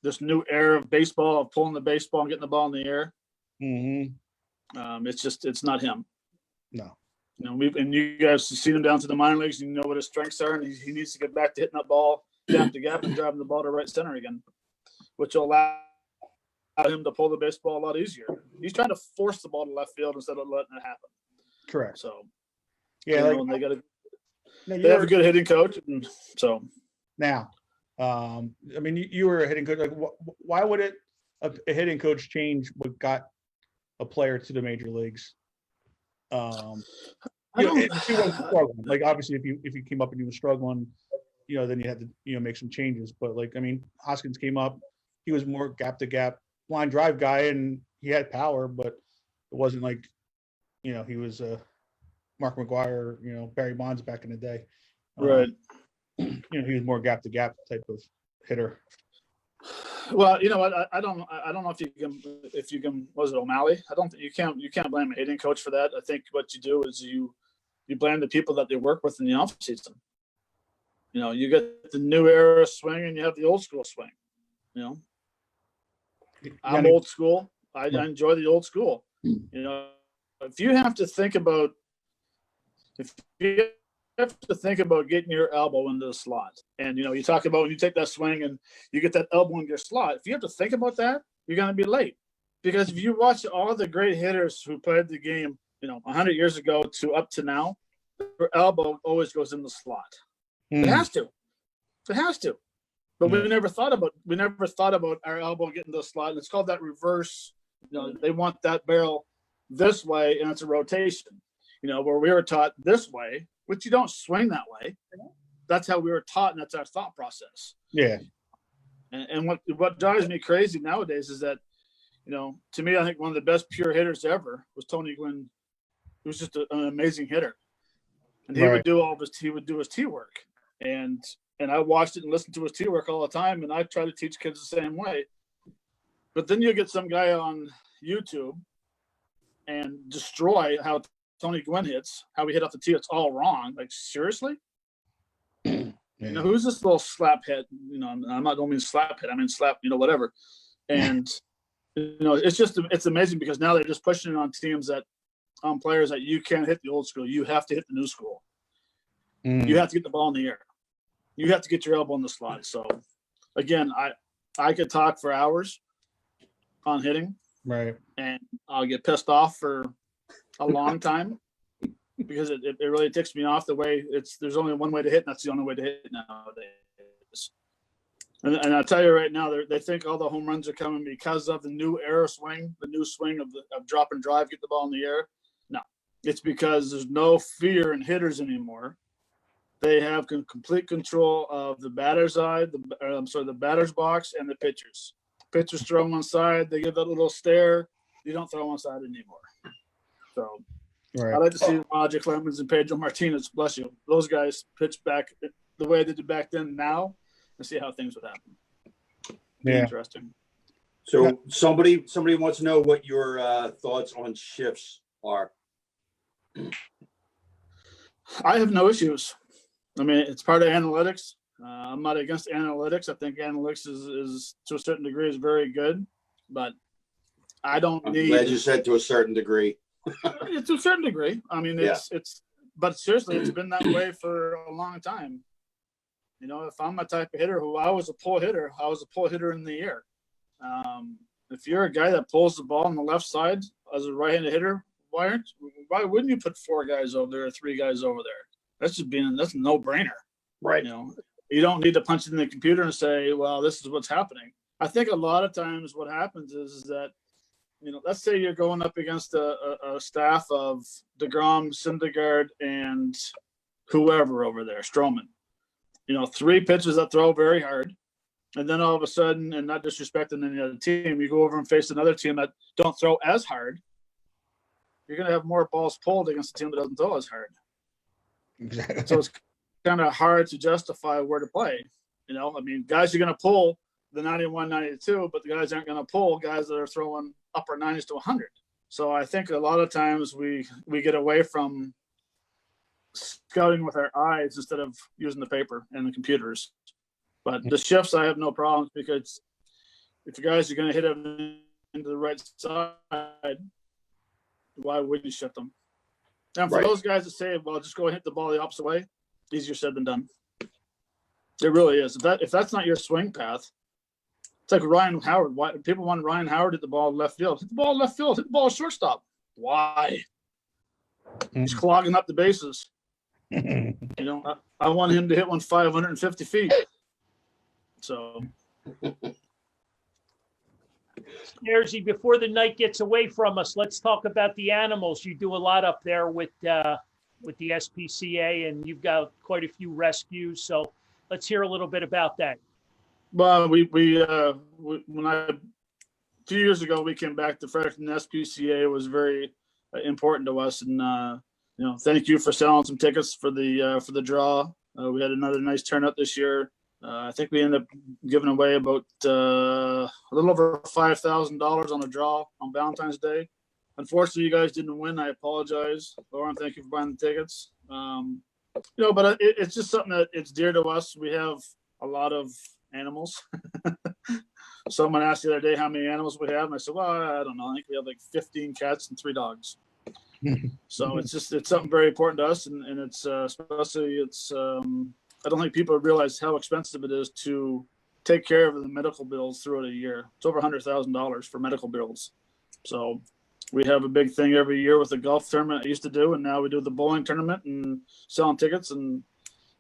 Speaker 5: this new era of baseball, of pulling the baseball and getting the ball in the air.
Speaker 6: Mm-hmm.
Speaker 5: It's not him.
Speaker 6: No.
Speaker 5: And you guys have seen him down to the minor leagues, and you know what his strengths are, and he needs to get back to hitting that ball gap to gap and driving the ball to right center again, which will allow him to pull the baseball a lot easier. He's trying to force the ball to left field instead of letting it happen.
Speaker 6: Correct.
Speaker 5: So,
Speaker 6: Yeah,
Speaker 5: they have a good hitting coach, and so
Speaker 6: now, I mean, you were a hitting coach. Like, why would a hitting coach change what got a player to the major leagues? If he wasn't struggling, like obviously, if you came up and you were struggling, then you had to make some changes. But like, I mean, Hoskins came up, he was more gap to gap line drive guy, and he had power, but it wasn't like, he was Mark McGuire, Barry Bonds back in the day.
Speaker 5: Right.
Speaker 6: He was more gap to gap type of hitter.
Speaker 5: Well, you know what? I don't know if you can was it O'Malley? I don't think you can't blame a hitting coach for that. I think what you do is you blame the people that they work with in the off season. You get the new era swing and you have the old school swing. I'm old school. I enjoy the old school. If you have to think about getting your elbow into the slot, and you talk about when you take that swing and you get that elbow in your slot, if you have to think about that, you're going to be late. Because if you watch all the great hitters who played the game, 100 years ago to up to now, their elbow always goes in the slot. It has to. But we never thought about our elbow getting to the slot. And it's called that reverse. They want that barrel this way, and it's a rotation. Where we were taught this way, which you don't swing that way. That's how we were taught, and that's our thought process.
Speaker 6: Yeah.
Speaker 5: And what drives me crazy nowadays is that, to me, I think one of the best pure hitters ever was Tony Gwynn. He was just an amazing hitter, and he would do his tee work, and I watched it and listened to his tee work all the time, and I try to teach kids the same way. But then you get some guy on YouTube and destroy how Tony Gwynn hits, how we hit off the tee. It's all wrong. Like, seriously?
Speaker 6: Yeah.
Speaker 5: Who's this little slap hit? I don't mean slap hit. I mean slap, whatever. And, it's amazing because now they're just pushing it on teams on players that you can't hit the old school. You have to hit the new school. You have to get the ball in the air. You have to get your elbow in the slot. So, again, I could talk for hours on hitting.
Speaker 6: Right.
Speaker 5: And I'll get pissed off for a long time because it really ticks me off the way there's only one way to hit, and that's the only way to hit nowadays. And I'll tell you right now, they think all the home runs are coming because of the new era swing, the new swing of drop and drive, get the ball in the air. No, it's because there's no fear in hitters anymore. They have complete control of the batter's eye, the batter's box, and the pitchers. Pitchers throw one side, they give that little stare. You don't throw one side anymore. So I like to see Roger Clemens and Pedro Martinez, bless you, those guys pitch back the way they did back then now and see how things would happen.
Speaker 6: Yeah.
Speaker 5: Interesting.
Speaker 2: So somebody wants to know what your thoughts on shifts are.
Speaker 5: I have no issues. I mean, it's part of analytics. I'm not against analytics. I think analytics is to a certain degree is very good, but I don't
Speaker 2: I'm
Speaker 5: need.
Speaker 2: glad you said to a certain degree.
Speaker 5: To a certain degree. I mean, it's. But seriously, it's been that way for a long time. If I'm a type of hitter who I was a pull hitter in the air. If you're a guy that pulls the ball on the left side as a right-handed hitter, why wouldn't you put 4 guys over there or 3 guys over there? That's a no-brainer.
Speaker 2: Right.
Speaker 5: You don't need to punch it in the computer and say, well, this is what's happening. I think a lot of times what happens is that, let's say you're going up against a staff of DeGrom, Syndergaard, and whoever over there, Stroman. 3 pitchers that throw very hard. And then all of a sudden, and not disrespecting any other team, you go over and face another team that don't throw as hard. You're going to have more balls pulled against a team that doesn't throw as hard.
Speaker 6: Exactly.
Speaker 5: So it's kind of hard to justify where to play. Guys are going to pull the 91, 92, but the guys aren't going to pull guys that are throwing upper 90s to 100. So I think a lot of times we get away from scouting with our eyes instead of using the paper and the computers. But the shifts, I have no problems because if you guys are going to hit them into the right side, why wouldn't you shift them? And for
Speaker 2: Right.
Speaker 5: those guys that say, well, just go and hit the ball the opposite way, easier said than done. It really is. If that's not your swing path, it's like Ryan Howard. Why people want Ryan Howard hit the ball left field? Hit the ball left field. Hit the ball shortstop. Why? He's clogging up the bases. You know, I want him to hit one 550 feet. So,
Speaker 3: Jersey, before the night gets away from us, let's talk about the animals. You do a lot up there with the SPCA, and you've got quite a few rescues. So let's hear a little bit about that.
Speaker 5: well, a few years ago we came back to Fredericton. SPCA was very important to us, and you know, thank you for selling some tickets for the draw. We had another nice turnout this year. I think we ended up giving away about a little over $5,000 on a draw on Valentine's Day. Unfortunately, you guys didn't win. I apologize, Lauren. Thank you for buying the tickets. You know, but it's just something that it's dear to us. We have a lot of animals. Someone asked the other day how many animals we have, and I said, well, I don't know. I think we have like 15 cats and 3 dogs. So it's something very important to us, and it's especially I don't think people realize how expensive it is to take care of the medical bills throughout a year. It's over $100,000 for medical bills. So we have a big thing every year with the golf tournament I used to do, and now we do the bowling tournament and selling tickets, and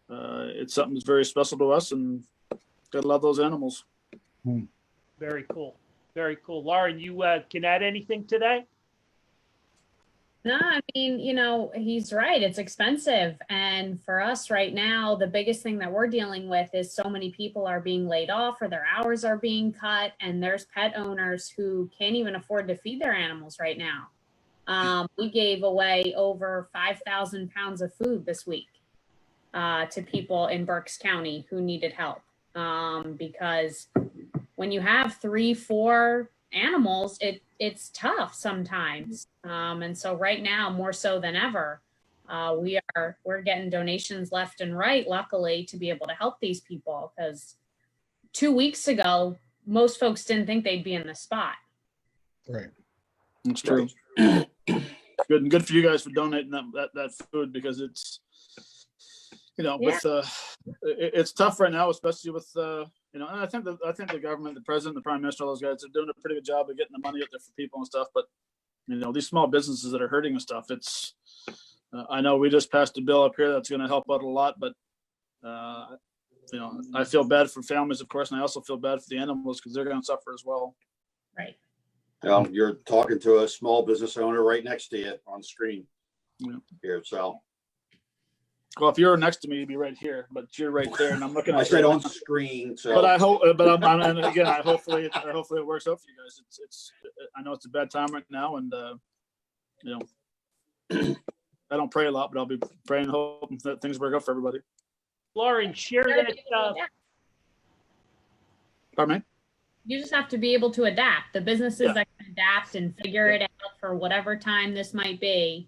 Speaker 5: it's something that's very special to us, and gotta love those animals.
Speaker 3: Very cool. Very cool. Lauren, you can add anything to that?
Speaker 4: No, I mean, you know, he's right. It's expensive. And for us right now, the biggest thing that we're dealing with is so many people are being laid off or their hours are being cut. And there's pet owners who can't even afford to feed their animals right now. We gave away over 5,000 pounds of food this week to people in Berks County who needed help. Because when you have 3-4 animals, it's tough sometimes. And so right now, more so than ever, we're getting donations left and right, luckily, to be able to help these people, because 2 weeks ago, most folks didn't think they'd be in the spot.
Speaker 6: Right.
Speaker 5: That's true. Good for you guys for donating that food, because it's, you know, with it's tough right now, especially with you know, and I think the government, the president, the prime minister, all those guys are doing a pretty good job of getting the money out there for people and stuff. But you know, these small businesses that are hurting and stuff, it's I know we just passed a bill up here that's going to help out a lot, but you know, I feel bad for families, of course, and I also feel bad for the animals because they're going to suffer as well.
Speaker 4: Right.
Speaker 2: You're talking to a small business owner right next to you on screen here. So,
Speaker 5: well, if you're next to me, you'd be right here, but you're right there, and I'm looking.
Speaker 2: I said on screen. So,
Speaker 5: but I hope, and again, hopefully it works out for you guys. It's I know it's a bad time right now, and you know, I don't pray a lot, but I'll be praying and hoping that things work out for everybody.
Speaker 3: Lauren, share that.
Speaker 5: Pardon me?
Speaker 4: You just have to be able to adapt. The businesses that can adapt and figure it out for whatever time this might be,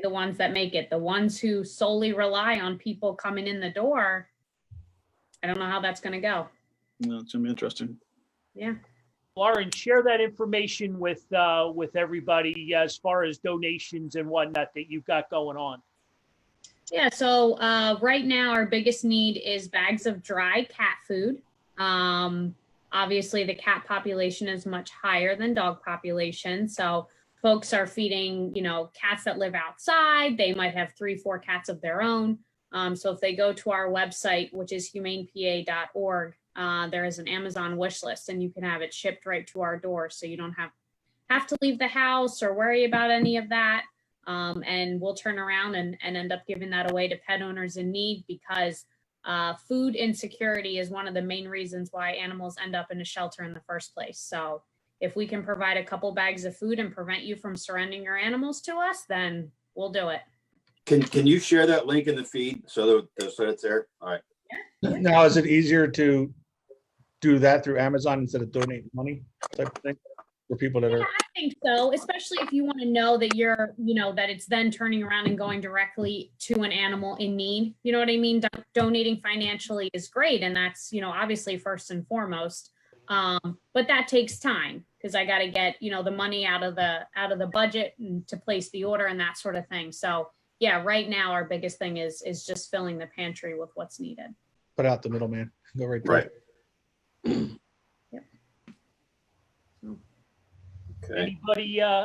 Speaker 4: the ones that make it. The ones who solely rely on people coming in the door, I don't know how that's going to go.
Speaker 5: No, it's gonna be interesting.
Speaker 4: Yeah.
Speaker 3: Lauren, share that information with everybody as far as donations and whatnot that you've got going on.
Speaker 4: Yeah, so right now our biggest need is bags of dry cat food. Obviously, the cat population is much higher than dog population. So folks are feeding, you know, cats that live outside. They might have 3-4 cats of their own. So if they go to our website, which is humanepa.org, there is an Amazon wish list, and you can have it shipped right to our door. So you don't have to leave the house or worry about any of that. And we'll turn around and end up giving that away to pet owners in need, because food insecurity is one of the main reasons why animals end up in a shelter in the first place. So if we can provide a couple bags of food and prevent you from surrendering your animals to us, then we'll do it.
Speaker 2: can you share that link in the feed so that it's there? All right.
Speaker 6: Now, is it easier to do that through Amazon instead of donating money type of thing for people that are?
Speaker 4: I think so, especially if you want to know that that it's then turning around and going directly to an animal in need. You know what I mean? Donating financially is great, and that's, obviously first and foremost. But that takes time because I got to get, the money out of the budget and to place the order and that sort of thing. So yeah, right now our biggest thing is just filling the pantry with what's needed.
Speaker 6: Put out the middleman. Go right there.
Speaker 2: Right.
Speaker 4: Yep.
Speaker 2: Okay.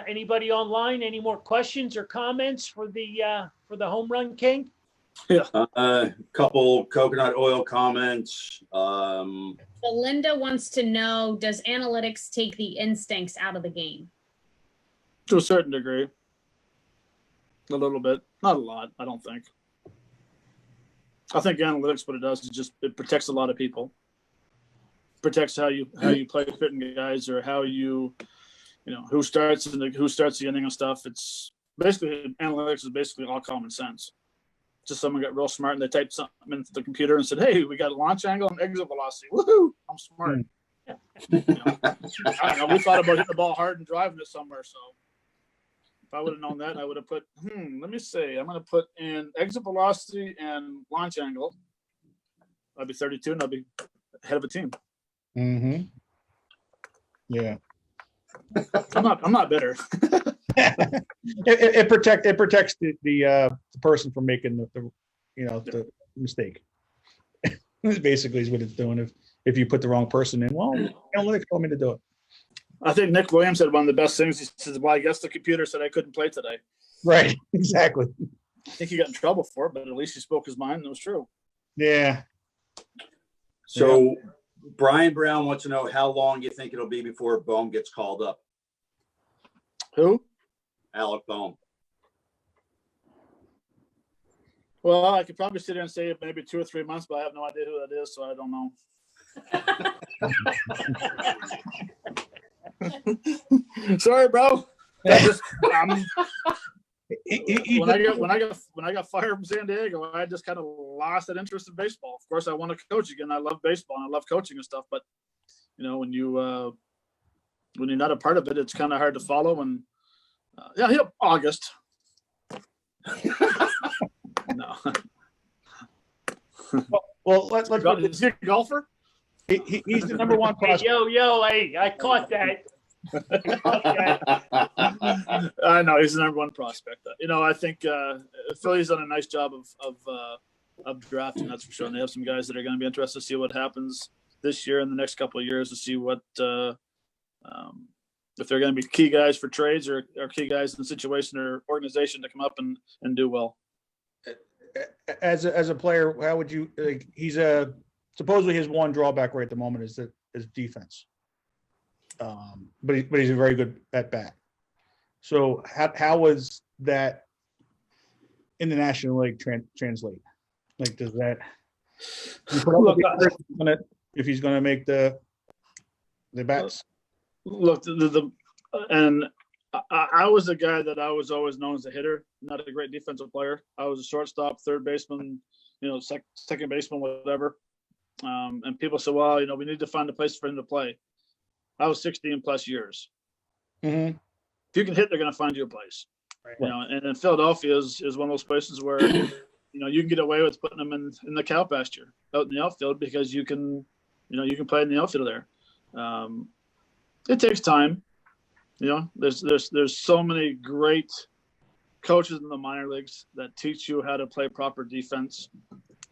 Speaker 3: Anybody online? Any more questions or comments for the Home Run King?
Speaker 2: Couple coconut oil comments.
Speaker 4: Belinda wants to know, does analytics take the instincts out of the game?
Speaker 5: To a certain degree. A little bit, not a lot, I don't think. I think analytics, what it does is just it protects a lot of people. Protects how you play certain guys, or how who starts the inning and stuff. It's basically, analytics is basically all common sense. Just someone got real smart and they typed something into the computer and said, "Hey, we got a launch angle and exit velocity. Woohoo! I'm smart." I don't know, we thought about hitting the ball hard and driving it somewhere. So if I would have known that, I would have put, let me see. I'm going to put in exit velocity and launch angle. I'll be 32 and I'll be head of a team.
Speaker 6: Mm-hmm. Yeah.
Speaker 5: I'm not bitter.
Speaker 6: It protects the person from making the mistake. Basically is what it's doing. If you put the wrong person in, well, analytics told me to do it.
Speaker 5: I think Nick Williams said one of the best things. He says, "Well, I guess the computer said I couldn't play today."
Speaker 6: Right. Exactly.
Speaker 5: I think he got in trouble for it, but at least he spoke his mind and it was true.
Speaker 6: Yeah.
Speaker 2: So Brian Brown wants to know how long you think it'll be before Bohm gets called up.
Speaker 5: Who?
Speaker 2: Alec Bohm.
Speaker 5: Well, I could probably sit there and say maybe 2 or 3 months, but I have no idea who that is, so I don't know. Sorry, bro. When I got fired from San Diego, I just kind of lost that interest in baseball. Of course, I want to coach again. I love baseball and I love coaching and stuff, but when you're not a part of it, it's kind of hard to follow. And August. No.
Speaker 6: Well, let's
Speaker 5: Is he a golfer?
Speaker 6: He's the number one
Speaker 3: Hey,
Speaker 6: prospect.
Speaker 3: hey, I caught that.
Speaker 5: I know he's the number one prospect. I think Philly's done a nice job of drafting. That's for sure. And they have some guys that are going to be interested to see what happens this year and the next couple of years, to see what if they're going to be key guys for trades or key guys in the situation or organization to come up and do well.
Speaker 6: As a player, how would you like? Supposedly his one drawback right at the moment is defense. But he's a very good at bat. So how was that in the National League translate? Like, does that if he's going to make the bats?
Speaker 5: Look, and I was a guy that I was always known as a hitter, not a great defensive player. I was a shortstop, third baseman, second baseman, whatever. And people say, well, we need to find a place for him to play. I was 16 plus years.
Speaker 6: Mm-hmm.
Speaker 5: If you can hit, they're going to find you a place.
Speaker 6: Right.
Speaker 5: And in Philadelphia is one of those places where, you can get away with putting them in the cow pasture out in the outfield because you can play in the outfield there. It takes time. There's so many great coaches in the minor leagues that teach you how to play proper defense.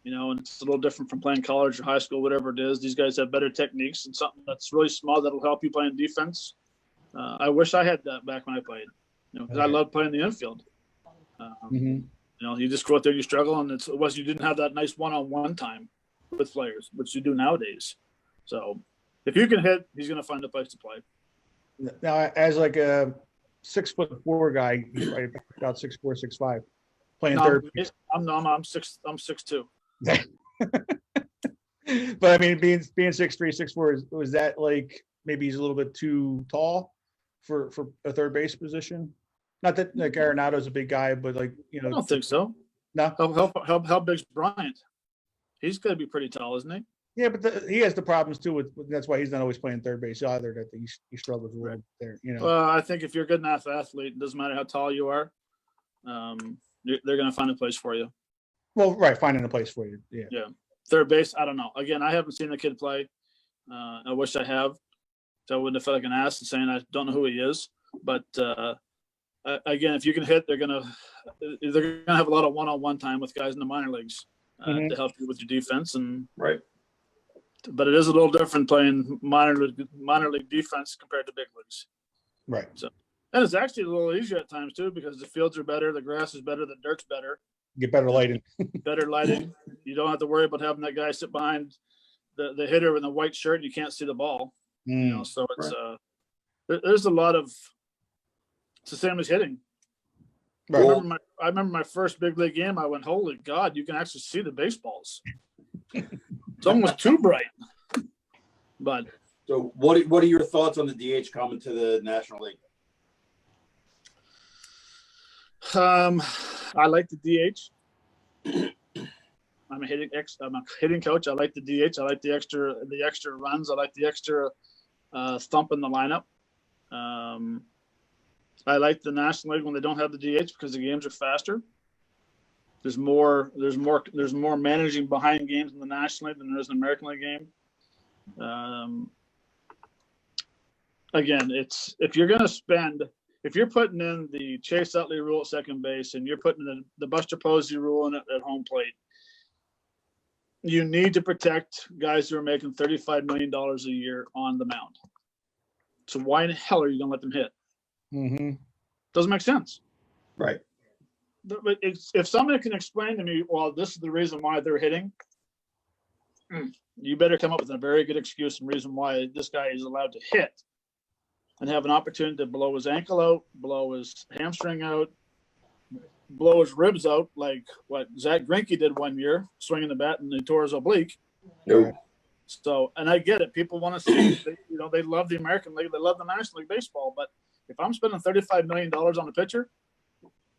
Speaker 5: And it's a little different from playing college or high school, whatever it is. These guys have better techniques and something that's really small that'll help you play in defense. I wish I had that back when I played, because I loved playing the infield. You just go out there, you struggle, and you didn't have that nice one-on-one time with players, which you do nowadays. So if you can hit, he's going to find a place to play.
Speaker 6: Now, as like a 6'4" guy, he's right about 6'4", 6'5", playing third.
Speaker 5: I'm 6'2".
Speaker 6: But I mean, being 6'3", 6'4", was that like maybe he's a little bit too tall for a third base position? Not that like Arenado's a big guy, but like
Speaker 5: I don't think so.
Speaker 6: No.
Speaker 5: How big's Bryant? He's going to be pretty tall, isn't he?
Speaker 6: Yeah, but he has the problems too with that's why he's not always playing third base either. That he struggles a little bit there.
Speaker 5: Well, I think if you're a good enough athlete, it doesn't matter how tall you are. They're going to find a place for you.
Speaker 6: Well, right, finding a place for you. Yeah.
Speaker 5: Third base, I don't know. Again, I haven't seen the kid play. I wish I have. So I wouldn't have felt like an ass saying I don't know who he is. But again, if you can hit, they're gonna have a lot of one-on-one time with guys in the minor leagues to help you with your defense. And
Speaker 2: Right.
Speaker 5: but it is a little different playing minor league defense compared to big leagues.
Speaker 6: Right.
Speaker 5: So, and it's actually a little easier at times too, because the fields are better, the grass is better, the dirt's better,
Speaker 6: Get better lighting.
Speaker 5: better lighting. You don't have to worry about having that guy sit behind the hitter in the white shirt and you can't see the ball. You know, so it's there's a lot of, it's the same as hitting.
Speaker 6: Right.
Speaker 5: I remember my first big league game. I went, holy God, you can actually see the baseballs. It's almost too bright. But
Speaker 2: So what are your thoughts on the DH coming to the National League?
Speaker 5: I like the DH. I'm a hitting coach. I like the DH. I like the extra runs. I like the extra thump in the lineup. I like the National League when they don't have the DH because the games are faster. There's more managing behind games in the National League than there is in the American League game. Again, if you're putting in the Chase Utley rule at second base and you're putting in the Buster Posey rule in at home plate, you need to protect guys who are making $35 million a year on the mound. So why in the hell are you going to let them hit?
Speaker 6: Mm-hmm.
Speaker 5: Doesn't make sense.
Speaker 2: Right.
Speaker 5: But if somebody can explain to me, well, this is the reason why they're hitting, you better come up with a very good excuse and reason why this guy is allowed to hit and have an opportunity to blow his ankle out, blow his hamstring out, blow his ribs out, like what Zach Greinke did one year, swinging the bat and he tore his oblique.
Speaker 2: No.
Speaker 5: So, and I get it. People want to see, they love the American League, they love the National League baseball. But if I'm spending $35 million on a pitcher,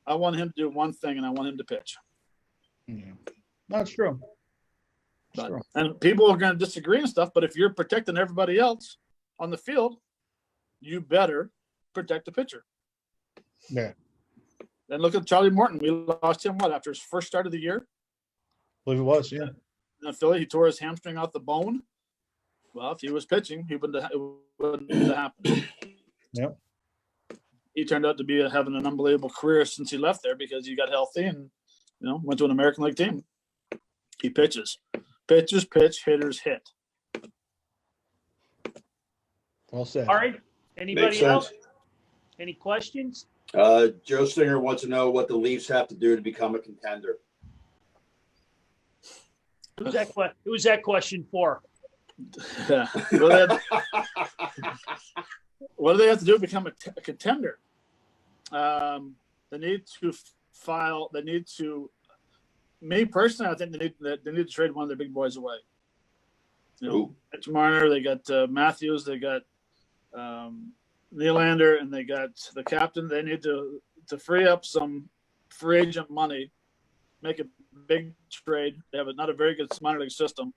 Speaker 5: I want him to do one thing, and I want him to pitch.
Speaker 6: Yeah. That's true.
Speaker 5: But, and people are going to disagree and stuff, but if you're protecting everybody else on the field, you better protect the pitcher.
Speaker 6: Yeah.
Speaker 5: And look at Charlie Morton. We lost him, after his first start of the year?
Speaker 6: I believe it was, yeah.
Speaker 5: In Philly, he tore his hamstring off the bone. Well, if he was pitching, it wouldn't have happened.
Speaker 6: Yep.
Speaker 5: He turned out to be having an unbelievable career since he left there because he got healthy and, went to an American League team. He pitches. Pitchers pitch, hitters hit.
Speaker 6: Well said.
Speaker 3: All right. Anybody
Speaker 2: Makes
Speaker 3: else?
Speaker 2: sense.
Speaker 3: Any questions?
Speaker 2: Joe Stinger wants to know what the Leafs have to do to become a contender.
Speaker 3: Who's that question for?
Speaker 5: Yeah. What do they have to do to become a contender? They need to file. They need to. Me personally, I think they need to trade one of their big boys away. Mitch Marner. They got Matthews. They got Nylander, and they got the captain. They need to free up some free agent money, make a big trade. They have not a very good minor league system.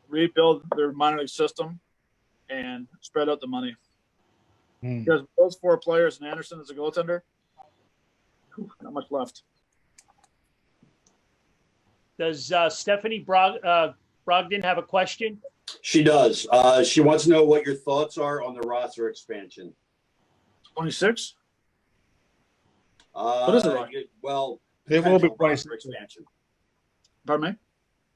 Speaker 5: Rebuild their minor league system and spread out the money. Because those four players and Anderson as a goaltender, not much left.
Speaker 3: Does Stephanie Brogdon have a question?
Speaker 2: She does. She wants to know what your thoughts are on the roster expansion.
Speaker 5: 26? What is it?
Speaker 2: Well,
Speaker 6: It will be
Speaker 2: potential roster expansion.
Speaker 5: Pardon me?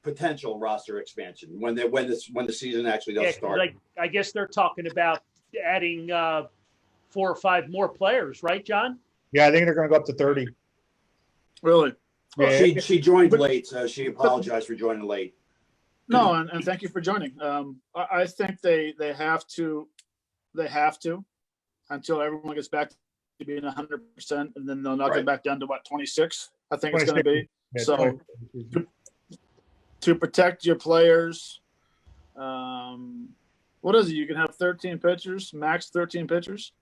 Speaker 2: Potential roster expansion when the season actually does start.
Speaker 3: Like I guess they're talking about adding 4 or 5 more players, right, John?
Speaker 6: Yeah, I think they're going to go up to 30.
Speaker 5: Really?
Speaker 2: Well,
Speaker 6: Yeah.
Speaker 2: she joined late, so she apologized for joining late.
Speaker 5: No, and thank you for joining. I think they have to until everyone gets back to being 100%, and then they'll knock it back down to 26. I think it's going to be.
Speaker 6: Yeah,
Speaker 5: So
Speaker 6: 20.
Speaker 5: to protect your players, what is it? You can have 13 pitchers, max 13 pitchers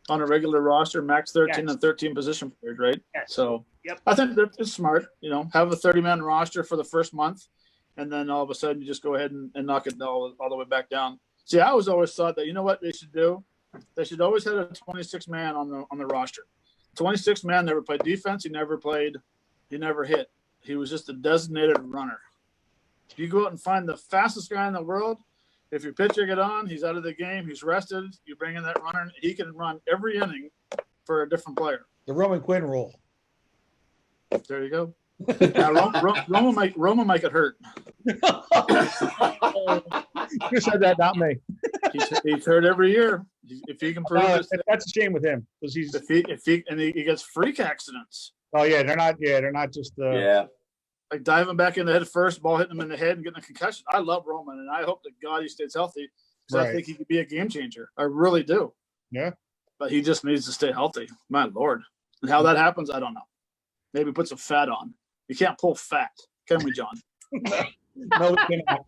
Speaker 5: on a regular roster, max 13
Speaker 3: Yes.
Speaker 5: and 13 position players, right?
Speaker 3: Yes.
Speaker 5: So
Speaker 3: Yep.
Speaker 5: I think that is smart. Have a 30-man roster for the first month, and then all of a sudden you just go ahead and knock it all the way back down. See, I always thought that what they should do? They should always have a 26-man on the roster. 26-man never played defense. He never hit. He was just a designated runner. If you go out and find the fastest guy in the world, If your pitcher get on, he's out of the game. He's rested. You bring in that runner. He can run every inning for a different player.
Speaker 6: The Roman Quinn rule.
Speaker 5: There you go. Now, Roma might get hurt.
Speaker 6: You said that, not me.
Speaker 5: He's hurt every year. If he can prove it,
Speaker 6: That's a shame with him because he's.
Speaker 5: if he gets freak accidents,
Speaker 6: Oh yeah, they're not. Yeah, they're not just.
Speaker 2: Yeah.
Speaker 5: like diving back in the head first, ball hitting him in the head and getting a concussion. I love Roman, and I hope that God he stays healthy because I
Speaker 6: Right.
Speaker 5: think he could be a game changer. I really do.
Speaker 6: Yeah.
Speaker 5: But he just needs to stay healthy. My Lord. And how that happens, I don't know. Maybe put some fat on. You can't pull fat, can we, John?
Speaker 6: No, we cannot.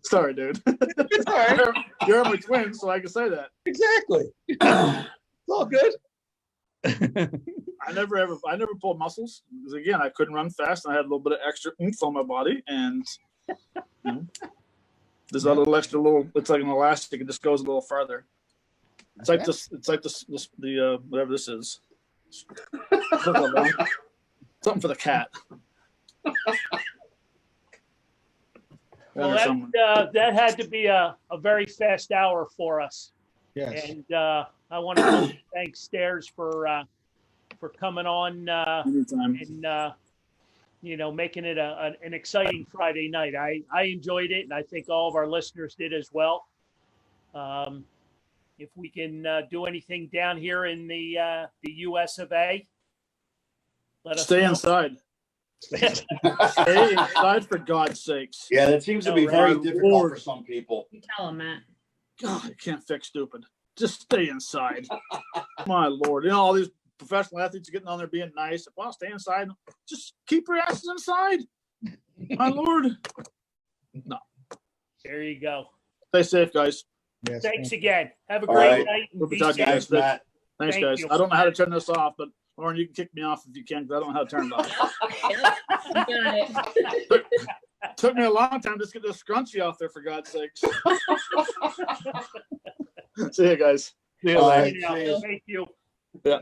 Speaker 5: Sorry, dude.
Speaker 6: It's all right.
Speaker 5: You're my twin, so I can say that.
Speaker 6: Exactly. It's all good.
Speaker 5: I never pulled muscles because again I couldn't run fast and I had a little bit of extra oomph on my body and you know, there's a little extra it's like an elastic, it just goes a little farther. It's like this the whatever this is. Something for the cat.
Speaker 3: Well, that had to be a very fast hour for us.
Speaker 6: Yes.
Speaker 3: And I want to thank Stairs for coming on
Speaker 5: Anytime.
Speaker 3: and making it an exciting Friday night. I enjoyed it, and I think all of our listeners did as well. If we can do anything down here in the US of A, let us
Speaker 5: Stay
Speaker 3: know.
Speaker 5: inside. Stay inside for God's sakes.
Speaker 2: Yeah, that seems to be
Speaker 3: Oh,
Speaker 2: very
Speaker 5: right.
Speaker 2: difficult
Speaker 5: Lord.
Speaker 2: for some people.
Speaker 4: You tell him, Matt.
Speaker 5: God, you can't fix stupid. Just stay inside. My Lord. You know, all these professional athletes are getting on there being nice. Well, stay inside. Just keep your asses inside. My Lord.
Speaker 3: There you go.
Speaker 5: Stay safe, guys.
Speaker 6: Yes.
Speaker 3: Thanks again. Have a
Speaker 2: All
Speaker 3: great
Speaker 2: right.
Speaker 3: night. And
Speaker 5: We'll be
Speaker 3: be
Speaker 5: talking
Speaker 3: safe.
Speaker 2: Thanks, Matt.
Speaker 5: Thanks,
Speaker 3: Thank
Speaker 5: guys.
Speaker 3: you.
Speaker 5: I don't know how to turn this off, but Lauren, you can kick me off if you can, because I don't know how to turn it off.
Speaker 4: You got it.
Speaker 5: Took me a long time just to get this scrunchie off there, for God's sakes. See you guys.
Speaker 6: See you
Speaker 2: All
Speaker 6: later.
Speaker 2: right.
Speaker 3: Yeah,
Speaker 2: See ya.
Speaker 3: thank you.
Speaker 5: Yeah.